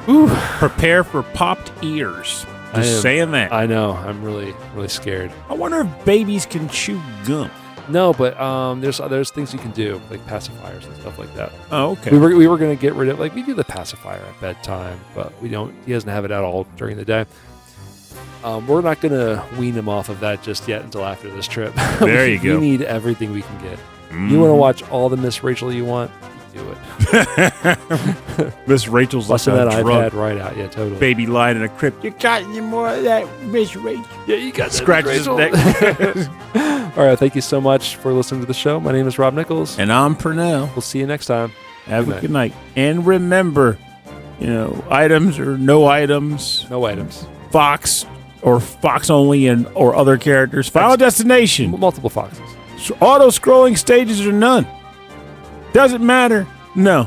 Ooh. Prepare for popped ears. Just saying that. I know. I'm really, really scared. I wonder if babies can chew gum. No, but there's things you can do, like pacifiers and stuff like that. Oh, okay. We were going to get rid of, we do the pacifier at bedtime, but he doesn't have it at all during the day. We're not going to wean him off of that just yet until after this trip. There you go. We need everything we can get. You want to watch all the Miss Rachel you want? Do it. Miss Rachel's busting that iPad right out. Yeah, totally. Baby lying in a crib. You got any more of that, Miss Rachel? Yeah, you got that. Scratches his neck. All right, thank you so much for listening to the show. My name is Rob Nichols. And I'm Pernell. We'll see you next time. Have a good night. And remember, items or no items. No items. Fox or Fox only or other characters. Final destination. Multiple Foxes. Auto-scrolling stages or none. Doesn't matter. No.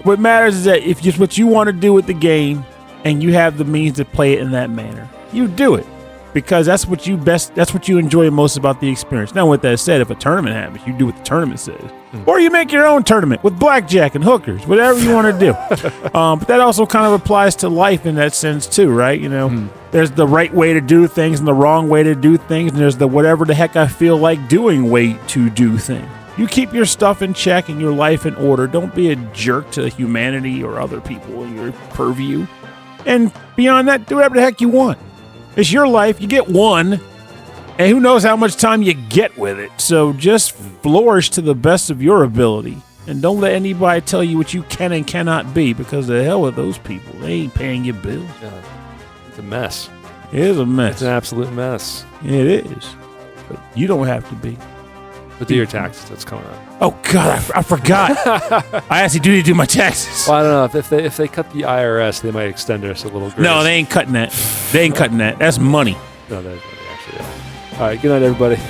What matters is that if it's what you want to do with the game and you have the means to play it in that manner, you do it. Because that's what you enjoy most about the experience. Now, with that said, if a tournament happens, you do what the tournament says. Or you make your own tournament with blackjack and hookers, whatever you want to do. But that also kind of applies to life in that sense too, right? There's the right way to do things and the wrong way to do things, and there's the whatever the heck I feel like doing way to do things. You keep your stuff in check and your life in order. Don't be a jerk to humanity or other people in your purview. And beyond that, do whatever the heck you want. It's your life. You get one. And who knows how much time you get with it. So just flourish to the best of your ability. And don't let anybody tell you what you can and cannot be, because the hell with those people. They ain't paying your bills. Yeah. It's a mess. It is a mess. It's an absolute mess. It is. But you don't have to be. But do your taxes. That's coming up. Oh, God, I forgot. I actually do need to do my taxes. Well, I don't know. If they cut the IRS, they might extend us a little grace. No, they ain't cutting that. They ain't cutting that. That's money. No, they actually are. All right, good night, everybody.